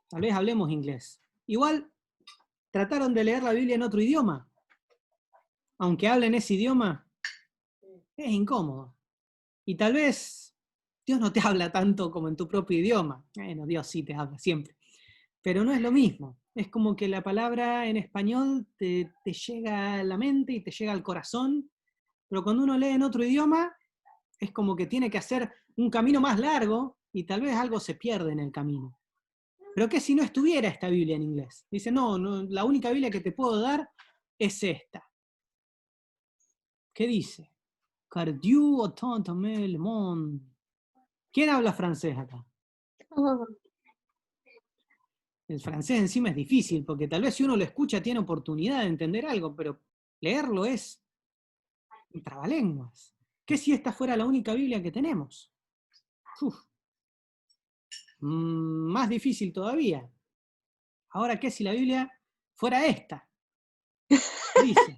Speaker 1: Tal vez hablemos inglés. Igual trataron de leer la Biblia en otro idioma. Aunque hablen ese idioma, es incómodo. Y tal vez Dios no te habla tanto como en tu propio idioma. Bueno, Dios sí te habla siempre. Pero no es lo mismo. Es como que la palabra en español te llega a la mente y te llega al corazón, pero cuando uno lee en otro idioma, es como que tiene que hacer un camino más largo y tal vez algo se pierde en el camino. Pero ¿qué si no estuviera esta Biblia en inglés? Dice, no, la única Biblia que te puedo dar es esta. ¿Qué dice? Car Dieu a tant aimé le monde. ¿Quién habla francés acá? El francés encima es difícil, porque tal vez si uno lo escucha tiene oportunidad de entender algo, pero leerlo es un trabalenguas. ¿Qué si esta fuera la única Biblia que tenemos? Más difícil todavía. Ahora, ¿qué si la Biblia fuera esta? Dice,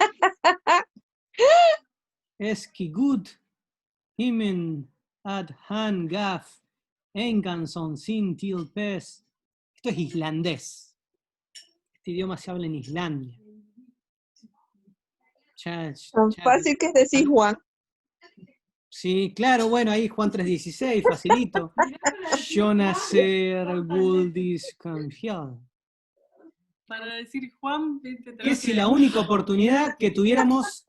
Speaker 1: es que good himen ad han gaf enganson sin til pes. Esto es islandés. Este idioma se habla en Islandia.
Speaker 4: Tan fácil que es decir Juan.
Speaker 1: Sí, claro, bueno, ahí Juan 3:16, facilito. Yo nacer Guldis confiado.
Speaker 6: Para decir Juan, viste,
Speaker 1: ¿Qué si la única oportunidad que tuviéramos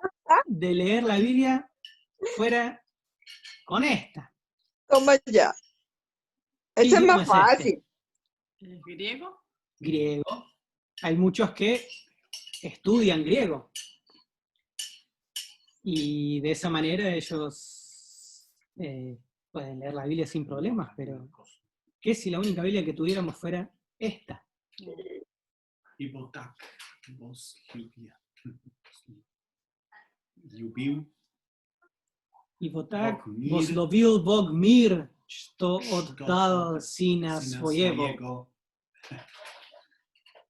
Speaker 1: de leer la Biblia fuera con esta?
Speaker 4: Toma ya.
Speaker 1: ¿Qué
Speaker 4: Ese es
Speaker 1: idioma
Speaker 4: más
Speaker 1: es
Speaker 4: fácil.
Speaker 6: ¿El griego?
Speaker 1: Griego. Hay muchos que estudian griego. Y de esa manera ellos pueden leer la Biblia sin problemas, pero ¿qué si la única Biblia que tuviéramos fuera esta?
Speaker 3: Hipotac, vos Biblia. Ljubil,
Speaker 1: Hipotac,
Speaker 3: Bogmir,
Speaker 1: Voslovil, Bogmir, Sto Oddal Sinas Foyevo.
Speaker 3: Sinasvoyego.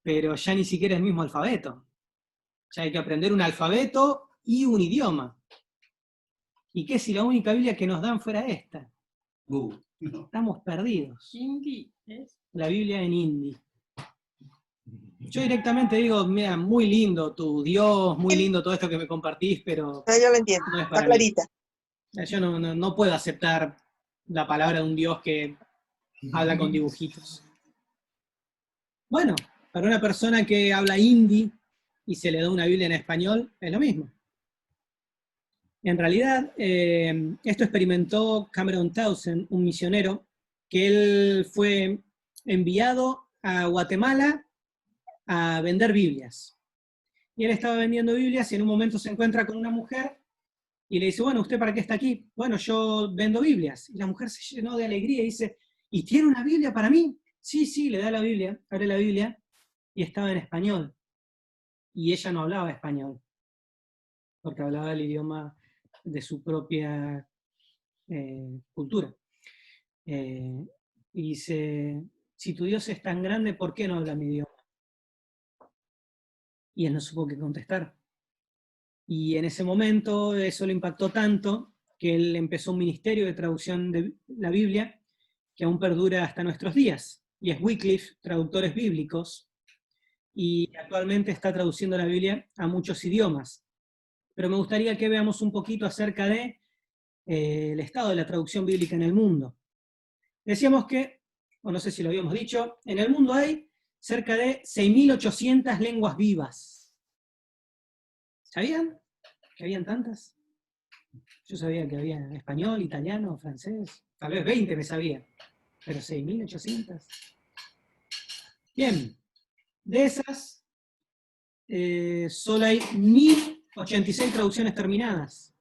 Speaker 1: Pero ya ni siquiera es el mismo alfabeto. Ya hay que aprender un alfabeto y un idioma. ¿Y qué si la única Biblia que nos dan fuera esta?
Speaker 3: No.
Speaker 1: Estamos perdidos.
Speaker 6: Hindi es.
Speaker 1: La Biblia en hindi. Yo directamente digo, mira, muy lindo tu Dios, muy lindo todo esto que me compartís, pero
Speaker 4: No, yo lo entiendo.
Speaker 1: no es
Speaker 4: Está
Speaker 1: para mí.
Speaker 4: clarita.
Speaker 1: Yo no puedo aceptar la palabra de un Dios que habla con dibujitos. Bueno, para una persona que habla hindi y se le da una Biblia en español, es lo mismo. En realidad, esto experimentó Cameron Townsend, un misionero, que él fue enviado a Guatemala a vender Biblias. Y él estaba vendiendo Biblias y en un momento se encuentra con una mujer y le dice, bueno, ¿usted para qué está aquí? Bueno, yo vendo Biblias. Y la mujer se llenó de alegría y dice, ¿y tiene una Biblia para mí? Sí, le da la Biblia, abre la Biblia, y estaba en español. Y ella no hablaba español, porque hablaba el idioma de su propia cultura. Y dice, si tu Dios es tan grande, ¿por qué no habla mi idioma? Y él no supo qué contestar. Y en ese momento eso le impactó tanto que él empezó un ministerio de traducción de la Biblia que aún perdura hasta nuestros días. Y es Wycliffe, Traductores Bíblicos, y actualmente está traduciendo la Biblia a muchos idiomas. pero me gustaría que veamos un poquito acerca de el estado de la traducción bíblica en el mundo. Decíamos que, o no sé si lo habíamos dicho, en el mundo hay cerca de 6.800 lenguas vivas. ¿Sabían que habían tantas? Yo sabía que había español, italiano, francés, tal vez 20 me sabía, pero 6.800. Bien, de esas, solo hay 1.086 traducciones terminadas.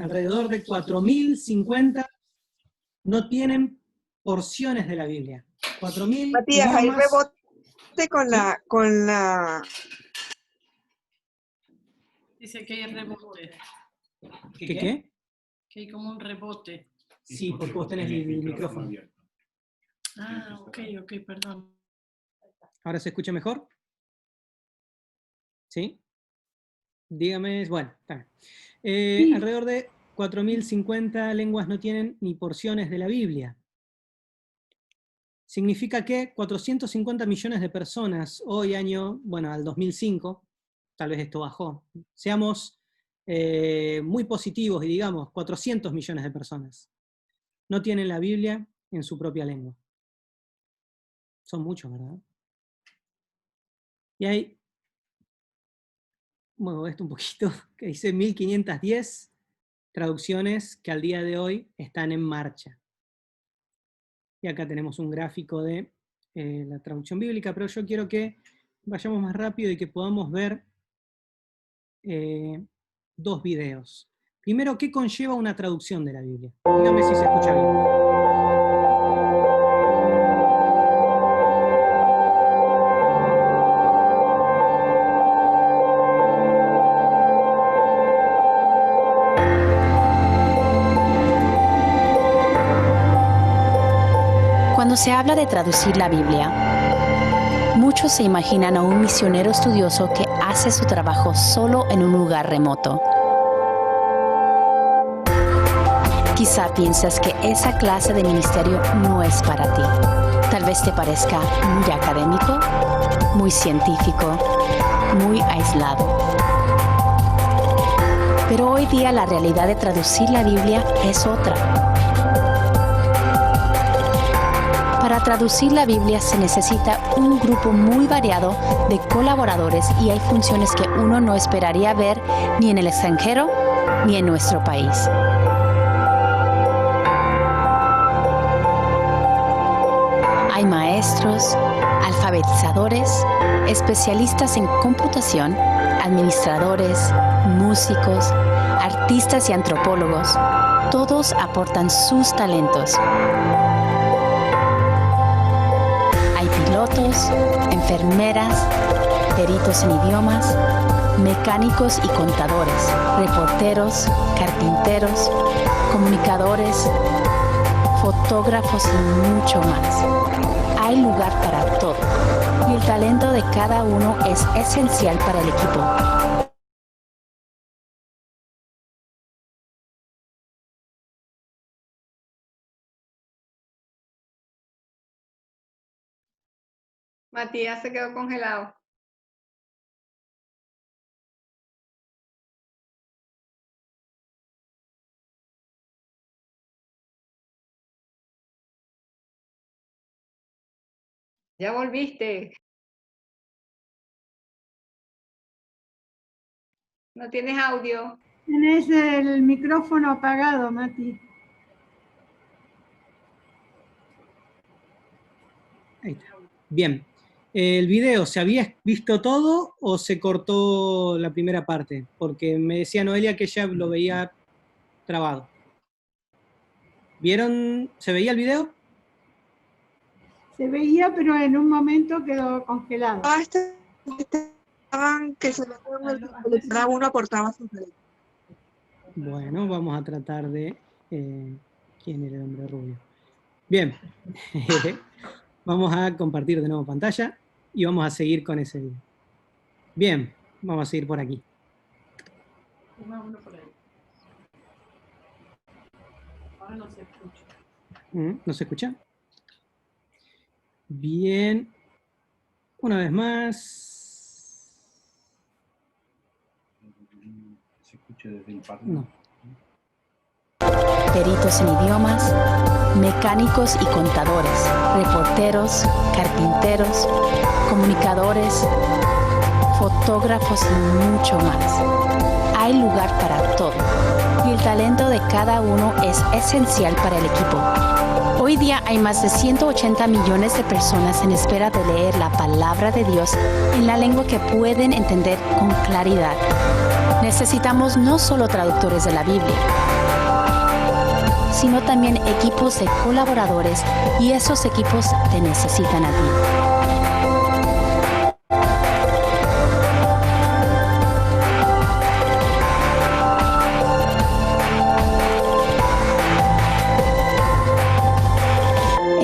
Speaker 1: Alrededor de 4.050 no tienen porciones de la Biblia. 4.000
Speaker 4: Matías, hay
Speaker 1: idiomas.
Speaker 4: rebote con la...
Speaker 6: Dice que hay rebote.
Speaker 1: ¿Qué?
Speaker 6: Que hay como un rebote.
Speaker 1: Sí, porque vos tenés el micrófono.
Speaker 3: abierto.
Speaker 6: Ah, ok, perdón.
Speaker 1: ¿Ahora se escucha mejor? ¿Sí? Dígame, bueno, está bien. Alrededor de 4.050 lenguas no tienen ni porciones de la Biblia. Significa que 450 millones de personas, hoy año, bueno, al 2005, tal vez esto bajó, seamos muy positivos y digamos 400 millones de personas, no tienen la Biblia en su propia lengua. Son muchos, ¿verdad? Y hay, muevo esto un poquito, que dice 1510 traducciones que al día de hoy están en marcha. Y acá tenemos un gráfico de la traducción bíblica, pero yo quiero que vayamos más rápido y que podamos ver dos videos. Primero, ¿qué conlleva una traducción de la Biblia? Dígame si se escucha bien.
Speaker 7: Cuando se habla de traducir la Biblia, muchos se imaginan a un misionero estudioso que hace su trabajo solo en un lugar remoto. Quizá piensas que esa clase de ministerio no es para ti. Tal vez te parezca muy académico, muy científico, muy aislado. Pero hoy día la realidad de traducir la Biblia es otra. Para traducir la Biblia se necesita un grupo muy variado de colaboradores y hay funciones que uno no esperaría ver ni en el extranjero ni en nuestro país. Hay maestros, alfabetizadores, especialistas en computación, administradores, músicos, artistas y antropólogos. Todos aportan sus talentos. Pilotos, enfermeras, peritos en idiomas, mecánicos y contadores, reporteros, carpinteros, comunicadores, fotógrafos y mucho más. Hay lugar para todo y el talento de cada uno es esencial para el equipo.
Speaker 5: Matías se quedó congelado. Ya volviste. No tienes audio.
Speaker 8: Tienes el micrófono apagado, Mati.
Speaker 1: Ahí está. Bien. ¿El video se había visto todo o se cortó la primera parte? Porque me decía Noelia que ella lo veía trabado. ¿Vieron? ¿Se veía el video?
Speaker 8: Se veía, pero en un momento quedó congelado.
Speaker 4: Estaban que se cada uno aportaba su teléfono.
Speaker 1: Bueno, vamos a tratar de... ¿quién era el hombre rubio? Bien. Vamos a compartir de nuevo pantalla y vamos a seguir con ese video. Bien, vamos a seguir por aquí.
Speaker 6: Uno por ahí. Ahora no se escucha.
Speaker 1: ¿No se escucha? Bien. Una vez más. No.
Speaker 7: Peritos en idiomas, mecánicos y contadores, reporteros, carpinteros, comunicadores, fotógrafos y mucho más. Hay lugar para todo y el talento de cada uno es esencial para el equipo. Hoy día hay más de 180 millones de personas en espera de leer la palabra de Dios en la lengua que pueden entender con claridad. Necesitamos no solo traductores de la Biblia, sino también equipos de colaboradores, y esos equipos te necesitan a ti.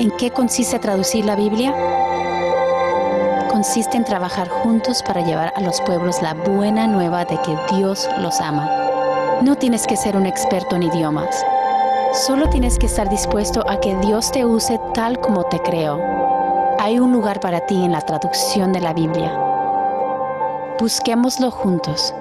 Speaker 7: ¿En qué consiste traducir la Biblia? Consiste en trabajar juntos para llevar a los pueblos la buena nueva de que Dios los ama. No tienes que ser un experto en idiomas. Solo tienes que estar dispuesto a que Dios te use tal como te creó. Hay un lugar para ti en la traducción de la Biblia. Busquémoslo juntos.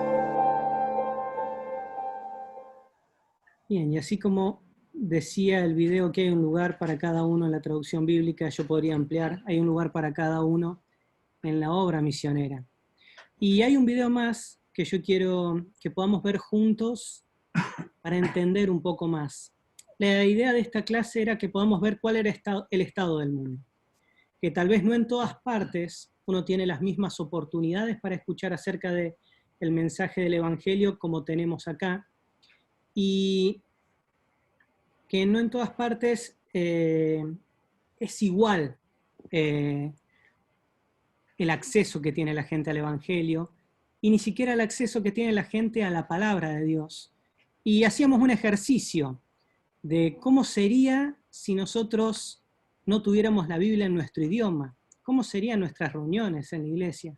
Speaker 1: Bien, y así como decía el video que hay un lugar para cada uno en la traducción bíblica, yo podría ampliar, hay un lugar para cada uno en la obra misionera. Y hay un video más que yo quiero que podamos ver juntos para entender un poco más. La idea de esta clase era que podamos ver cuál era el estado del mundo. Que tal vez no en todas partes uno tiene las mismas oportunidades para escuchar acerca del mensaje del Evangelio como tenemos acá, y que no en todas partes es igual el acceso que tiene la gente al Evangelio, y ni siquiera el acceso que tiene la gente a la palabra de Dios. Y hacíamos un ejercicio de cómo sería si nosotros no tuviéramos la Biblia en nuestro idioma, cómo serían nuestras reuniones en la iglesia,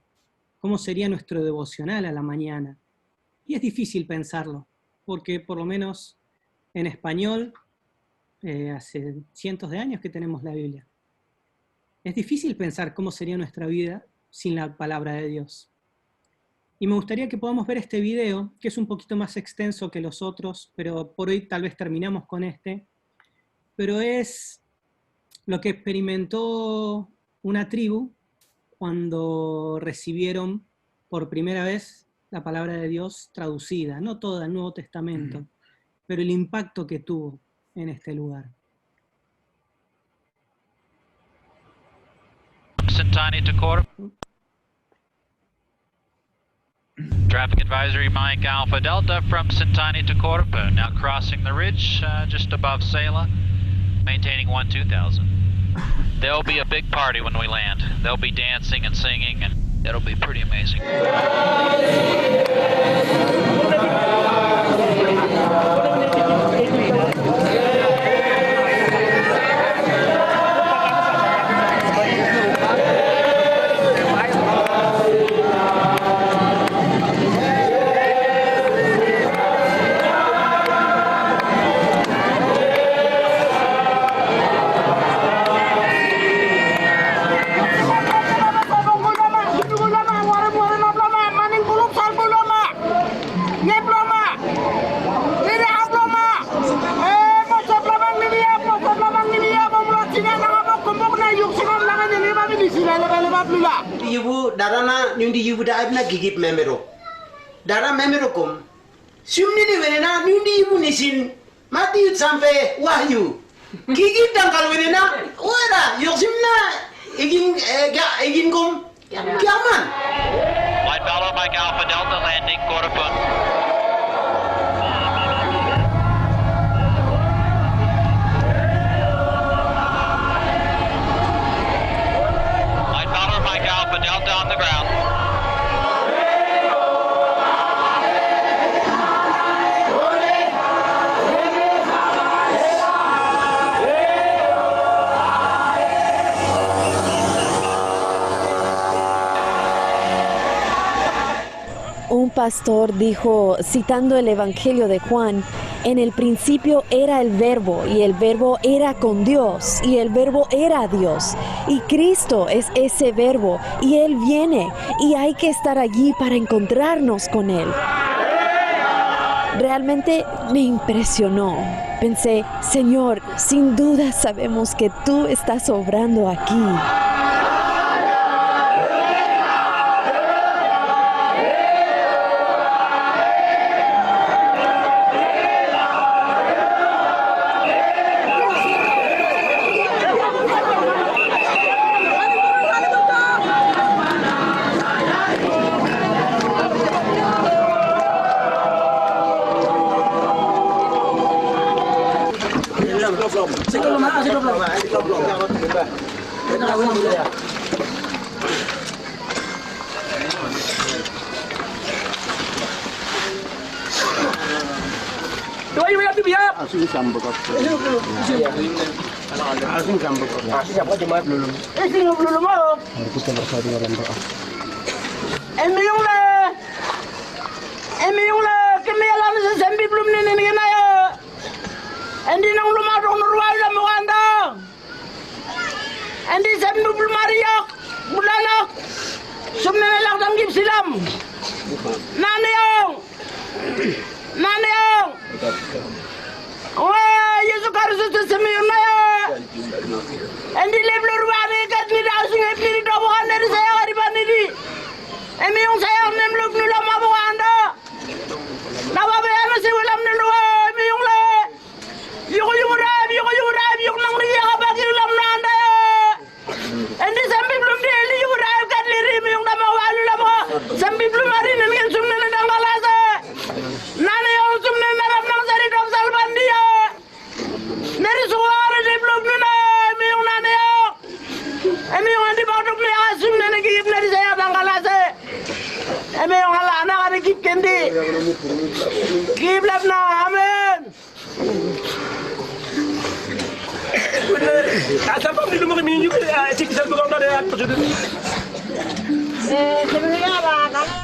Speaker 1: cómo sería nuestro devocional a la mañana. Y es difícil pensarlo, porque por lo menos en español, hace cientos de años que tenemos la Biblia. Es difícil pensar cómo sería nuestra vida sin la palabra de Dios. Y me gustaría que podamos ver este video, que es un poquito más extenso que los otros, pero por hoy tal vez terminamos con este, pero es lo que experimentó una tribu cuando recibieron por primera vez la palabra de Dios traducida, no toda el Nuevo Testamento, pero el impacto que tuvo en este lugar.
Speaker 9: Sintani to Corp. Traffic advisory Mike Alpha Delta from Sintani to Corp. Now crossing the ridge just above Sela, maintaining 1-2000. There'll be a big party when we land. They'll be dancing and singing, and it'll be pretty amazing.
Speaker 10: Ibu darana nyundi ibu da ibna gigip memero. Dara memero kom. Sumni ni wenena nyundi ibu nisin mati sampai wahyu. Gigip dangkal wenena ora yosimna egin kom kiaman.
Speaker 9: Light Valor Mike Alpha Delta landing Cordoba. Delta on the ground.
Speaker 11: Un pastor dijo, citando el Evangelio de Juan, en el principio era el Verbo, y el Verbo era con Dios, y el Verbo era Dios. Y Cristo es ese Verbo, y Él viene, y hay que estar allí para encontrarnos con Él. Realmente me impresionó. Pensé, Señor, sin duda sabemos que tú estás obrando aquí.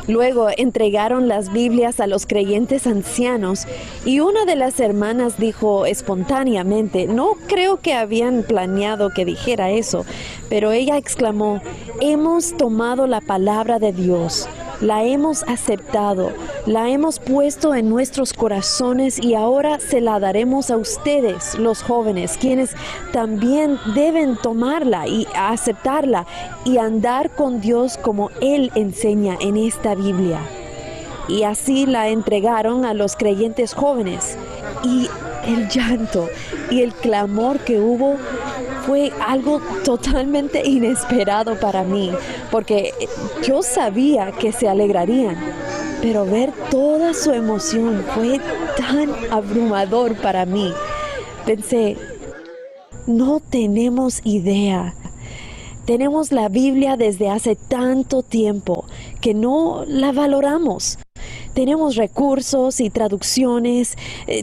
Speaker 11: Luego entregaron las Biblias a los creyentes ancianos y una de las hermanas dijo espontáneamente, no creo que habían planeado que dijera eso, pero ella exclamó, hemos tomado la palabra de Dios, la hemos aceptado, la hemos puesto en nuestros corazones y ahora se la daremos a ustedes, los jóvenes, quienes también deben tomarla y aceptarla y andar con Dios como Él enseña en esta Biblia. Y así la entregaron a los creyentes jóvenes. Y el llanto y el clamor que hubo fue algo totalmente inesperado para mí, porque yo sabía que se alegrarían, pero ver toda su emoción fue tan abrumador para mí. Pensé, no tenemos idea. Tenemos la Biblia desde hace tanto tiempo que no la valoramos. Tenemos recursos y traducciones,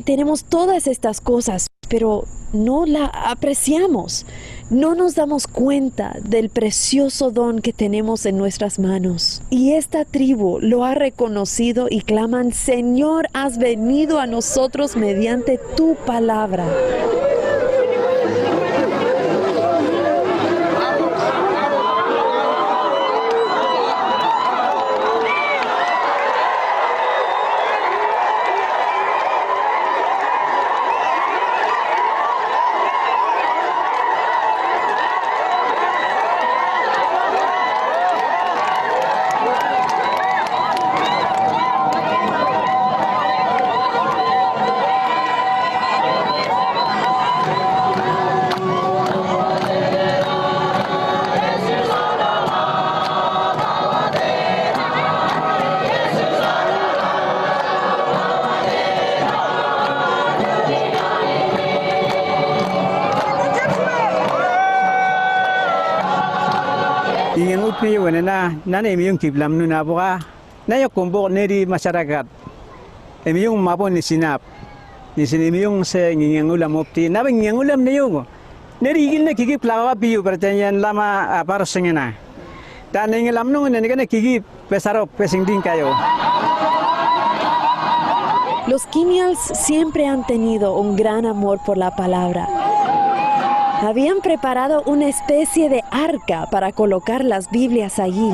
Speaker 11: tenemos todas estas cosas, pero no la apreciamos. No nos damos cuenta del precioso don que tenemos en nuestras manos. Y esta tribu lo ha reconocido y claman, Señor, has venido a nosotros mediante tu palabra.
Speaker 12: Ni wenena nana emiyong kiblam nuna boka na yo kombo neri masyarakat emiyong mapon ni sinap ni sinemiyong se ngingulam opti na ngingulam niyo neri igil na kiki plawa piu pertanyaan lama para sengena dan ngingulam nung ne kana kiki pesarop pesingding kayo.
Speaker 11: Los Quimials siempre han tenido un gran amor por la palabra. Habían preparado una especie de arca para colocar las Biblias allí.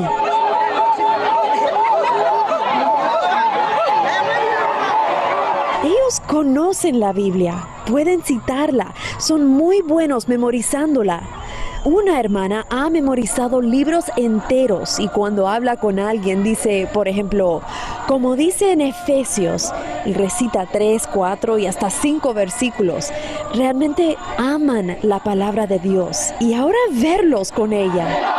Speaker 11: Ellos conocen la Biblia, pueden citarla, son muy buenos memorizándola. Una hermana ha memorizado libros enteros y cuando habla con alguien dice, por ejemplo, como dice en Efesios, y recita 3, 4 y hasta 5 versículos. Realmente aman la palabra de Dios y ahora verlos con ella.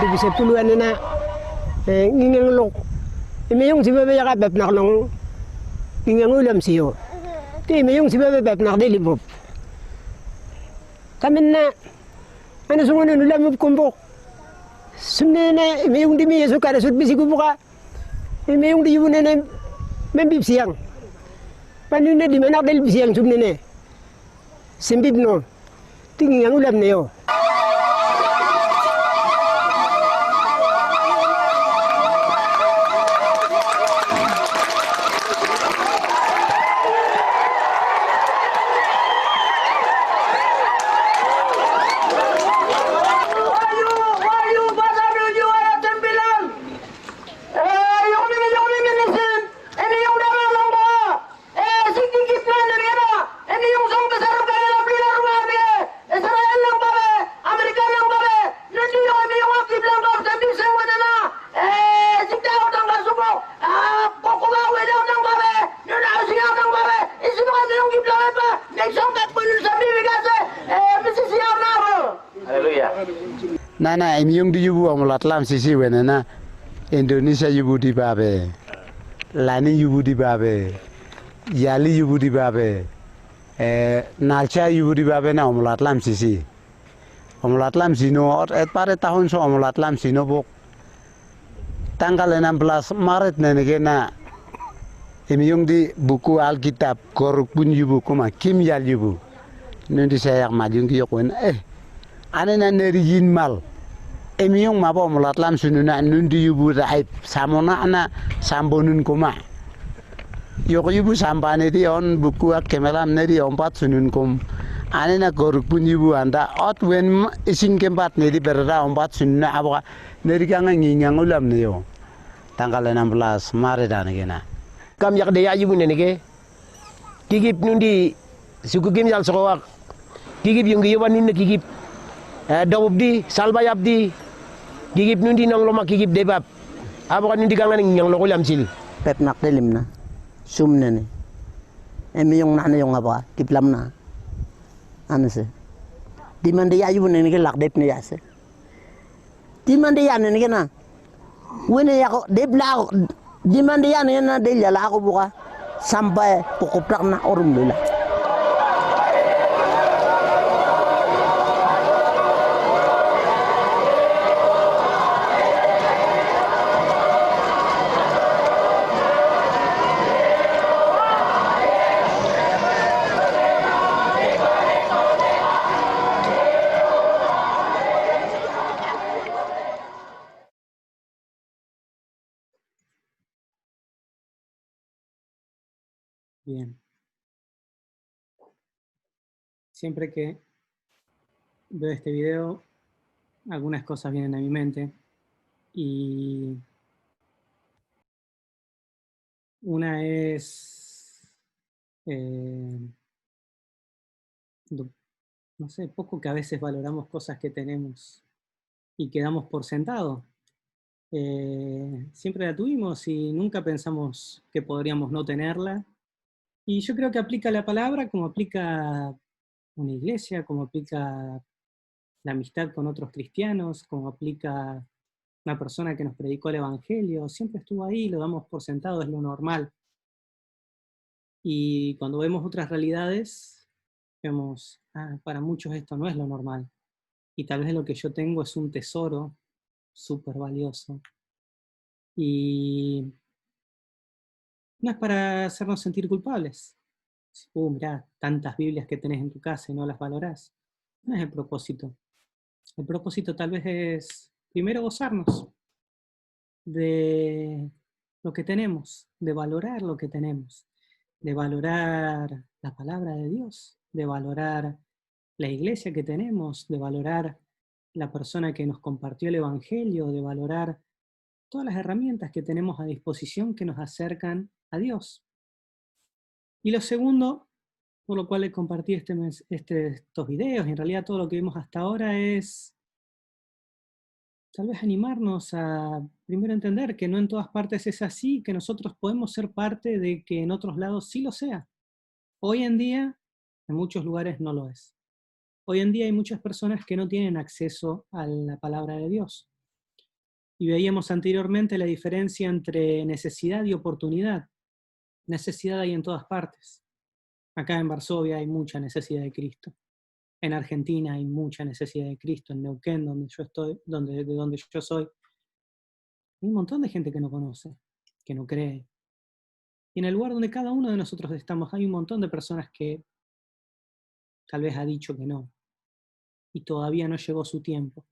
Speaker 13: Bisa puluhan na ngingang lok imeyong si bebe yaka bep nak nong ngingang ulam siyo ti imeyong si bebe bep nak delibop kamin na ana sungono ulam kumbok sumne na imeyong di mi yesu kada sut bisi kubuka imeyong di yune na membib siang panu na di menak del bisiang sumne ne simbib no ti ngingang ulam ne yo.
Speaker 14: Nana imiyong di yubu amulat lam sisi wenena Indonesia yubu di babe, Lani yubu di babe, Yali yubu di babe, Nalcha yubu di babe na amulat lam sisi no pare tahun so amulat lam sino bok tanggal 16 Maret nenege na imiyong di buku Alkitab koruk pun yubu kuma Kim Yal yubu nundi sayak majung ki yokwen ane na neri yin mal emiyong mabo mulat lam sununa nundi yubu raib samona ana sambonun kuma yoko yubu sampane di on buku ak kemelam neri ompat sunun kum ane na koruk pun yubu anda ot wen ising kempat neri berda ompat sununa aboka neri kanga ngingang ulam niyo tanggal 16 Maret anegena
Speaker 13: kam yak de ya yubu nenege kigip nundi suku kim yal sokowak kigip yung giyawan nunna kigip dawub di salba yap di gigip nundi nang loma gigip debab abo kan nundi kangan yang loko lamsil
Speaker 15: pep nak delim na sumne ni emi yung nana yung apa kiplam na ano se di man de ayu ne ni lak dep ne yase di man de yan ne na wene ya ko dep la di man de yan na de ya la ko buka sampai pokoprak na orum dula.
Speaker 1: Bien. Siempre que veo este video, algunas cosas vienen a mi mente. Y una es, no sé, poco que a veces valoramos cosas que tenemos y quedamos por sentado. Siempre la tuvimos y nunca pensamos que podríamos no tenerla. Y yo creo que aplica la palabra como aplica una iglesia, como aplica la amistad con otros cristianos, como aplica una persona que nos predicó el evangelio. Siempre estuvo ahí, lo damos por sentado, es lo normal. Y cuando vemos otras realidades, vemos, para muchos esto no es lo normal. Y tal vez lo que yo tengo es un tesoro súper valioso. Y no es para hacernos sentir culpables. Mirá, tantas Biblias que tenés en tu casa y no las valorás. No es el propósito. El propósito tal vez es, primero, gozarnos de lo que tenemos, de valorar lo que tenemos, de valorar la palabra de Dios, de valorar la iglesia que tenemos, de valorar la persona que nos compartió el Evangelio, de valorar todas las herramientas que tenemos a disposición que nos acercan a Dios. Y lo segundo, por lo cual le compartí estos videos, y en realidad todo lo que vimos hasta ahora, es tal vez animarnos a primero entender que no en todas partes es así, que nosotros podemos ser parte de que en otros lados sí lo sea. Hoy en día, en muchos lugares no lo es. Hoy en día hay muchas personas que no tienen acceso a la palabra de Dios. Y veíamos anteriormente la diferencia entre necesidad y oportunidad. Necesidad hay en todas partes. Acá en Varsovia hay mucha necesidad de Cristo. En Argentina hay mucha necesidad de Cristo. En Neuquén, donde yo estoy, de donde yo soy, hay un montón de gente que no conoce, que no cree. Y en el lugar donde cada uno de nosotros estamos, hay un montón de personas que tal vez ha dicho que no. Y todavía no llegó su tiempo.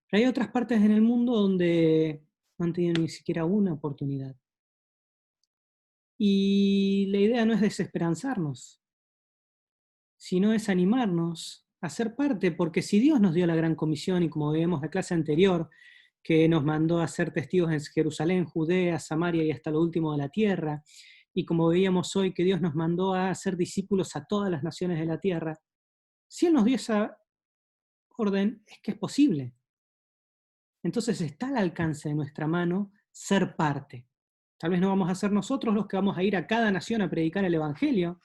Speaker 1: Pero hay otras partes en el mundo donde no han tenido ni siquiera una oportunidad. Y la idea no es desesperanzarnos, sino es animarnos a ser parte, porque si Dios nos dio la gran comisión, y como vimos en la clase anterior, que nos mandó a ser testigos en Jerusalén, Judea, Samaria y hasta lo último de la tierra, y como veíamos hoy que Dios nos mandó a ser discípulos a todas las naciones de la tierra, si Él nos dio esa orden, es que es posible. Entonces está al alcance de nuestra mano ser parte. Tal vez no vamos a ser nosotros los que vamos a ir a cada nación a predicar el Evangelio,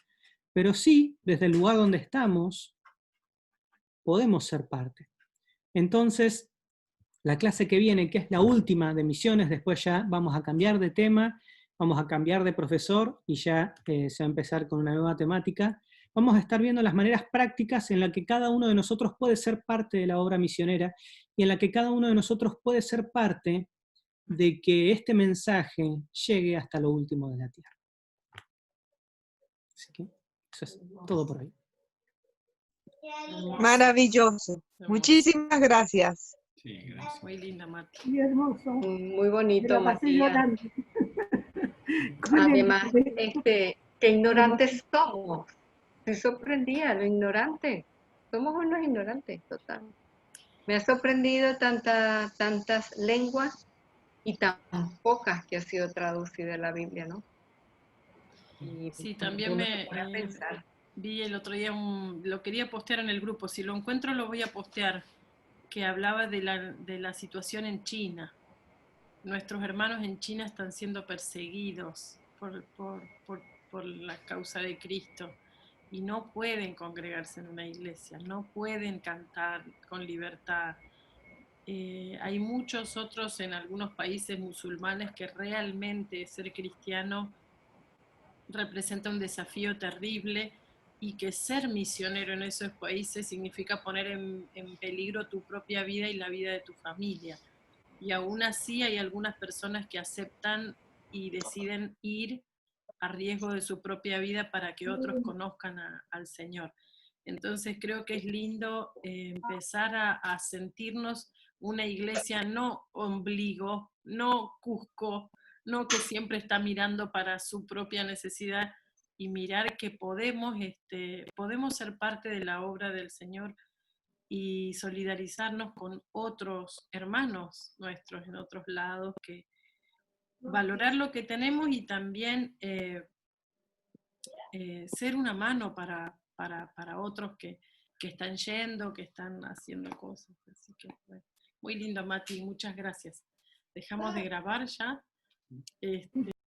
Speaker 1: pero sí, desde el lugar donde estamos, podemos ser parte. Entonces, la clase que viene, que es la última de misiones, después ya vamos a cambiar de tema, vamos a cambiar de profesor y ya se va a empezar con una nueva temática. Vamos a estar viendo las maneras prácticas en las que cada uno de nosotros puede ser parte de la obra misionera y en la que cada uno de nosotros puede ser parte de que este mensaje llegue hasta lo último de la tierra. Así que eso es todo por hoy.
Speaker 4: Maravilloso. Muchísimas gracias.
Speaker 3: Sí, gracias.
Speaker 6: Muy linda, Mati.
Speaker 8: Muy hermoso.
Speaker 5: Muy bonito,
Speaker 8: Me la pasé
Speaker 5: Matías.
Speaker 8: llorando. Con el-
Speaker 5: Además, qué ignorantes somos. Estoy sorprendida, lo ignorante. Somos unos ignorantes, total. Me ha sorprendido tantas lenguas y tan pocas que ha sido traducida la Biblia, ¿no? Y
Speaker 6: Sí, también
Speaker 5: uno
Speaker 6: me
Speaker 5: se pone a pensar.
Speaker 6: vi el otro día, lo quería postear en el grupo, si lo encuentro lo voy a postear, que hablaba de la situación en China. Nuestros hermanos en China están siendo perseguidos por la causa de Cristo y no pueden congregarse en una iglesia, no pueden cantar con libertad. Hay muchos otros en algunos países musulmanes que realmente ser cristiano representa un desafío terrible y que ser misionero en esos países significa poner en peligro tu propia vida y la vida de tu familia. Y aún así hay algunas personas que aceptan y deciden ir a riesgo de su propia vida para que otros conozcan al Señor. Entonces creo que es lindo empezar a sentirnos una iglesia no ombligo, no Cusco, no que siempre está mirando para su propia necesidad, y mirar que podemos ser parte de la obra del Señor y solidarizarnos con otros hermanos nuestros en otros lados, que valorar lo que tenemos y también ser una mano para otros que están yendo, que están haciendo cosas. Así que, bueno, muy lindo, Mati, muchas gracias. Dejamos de grabar ya.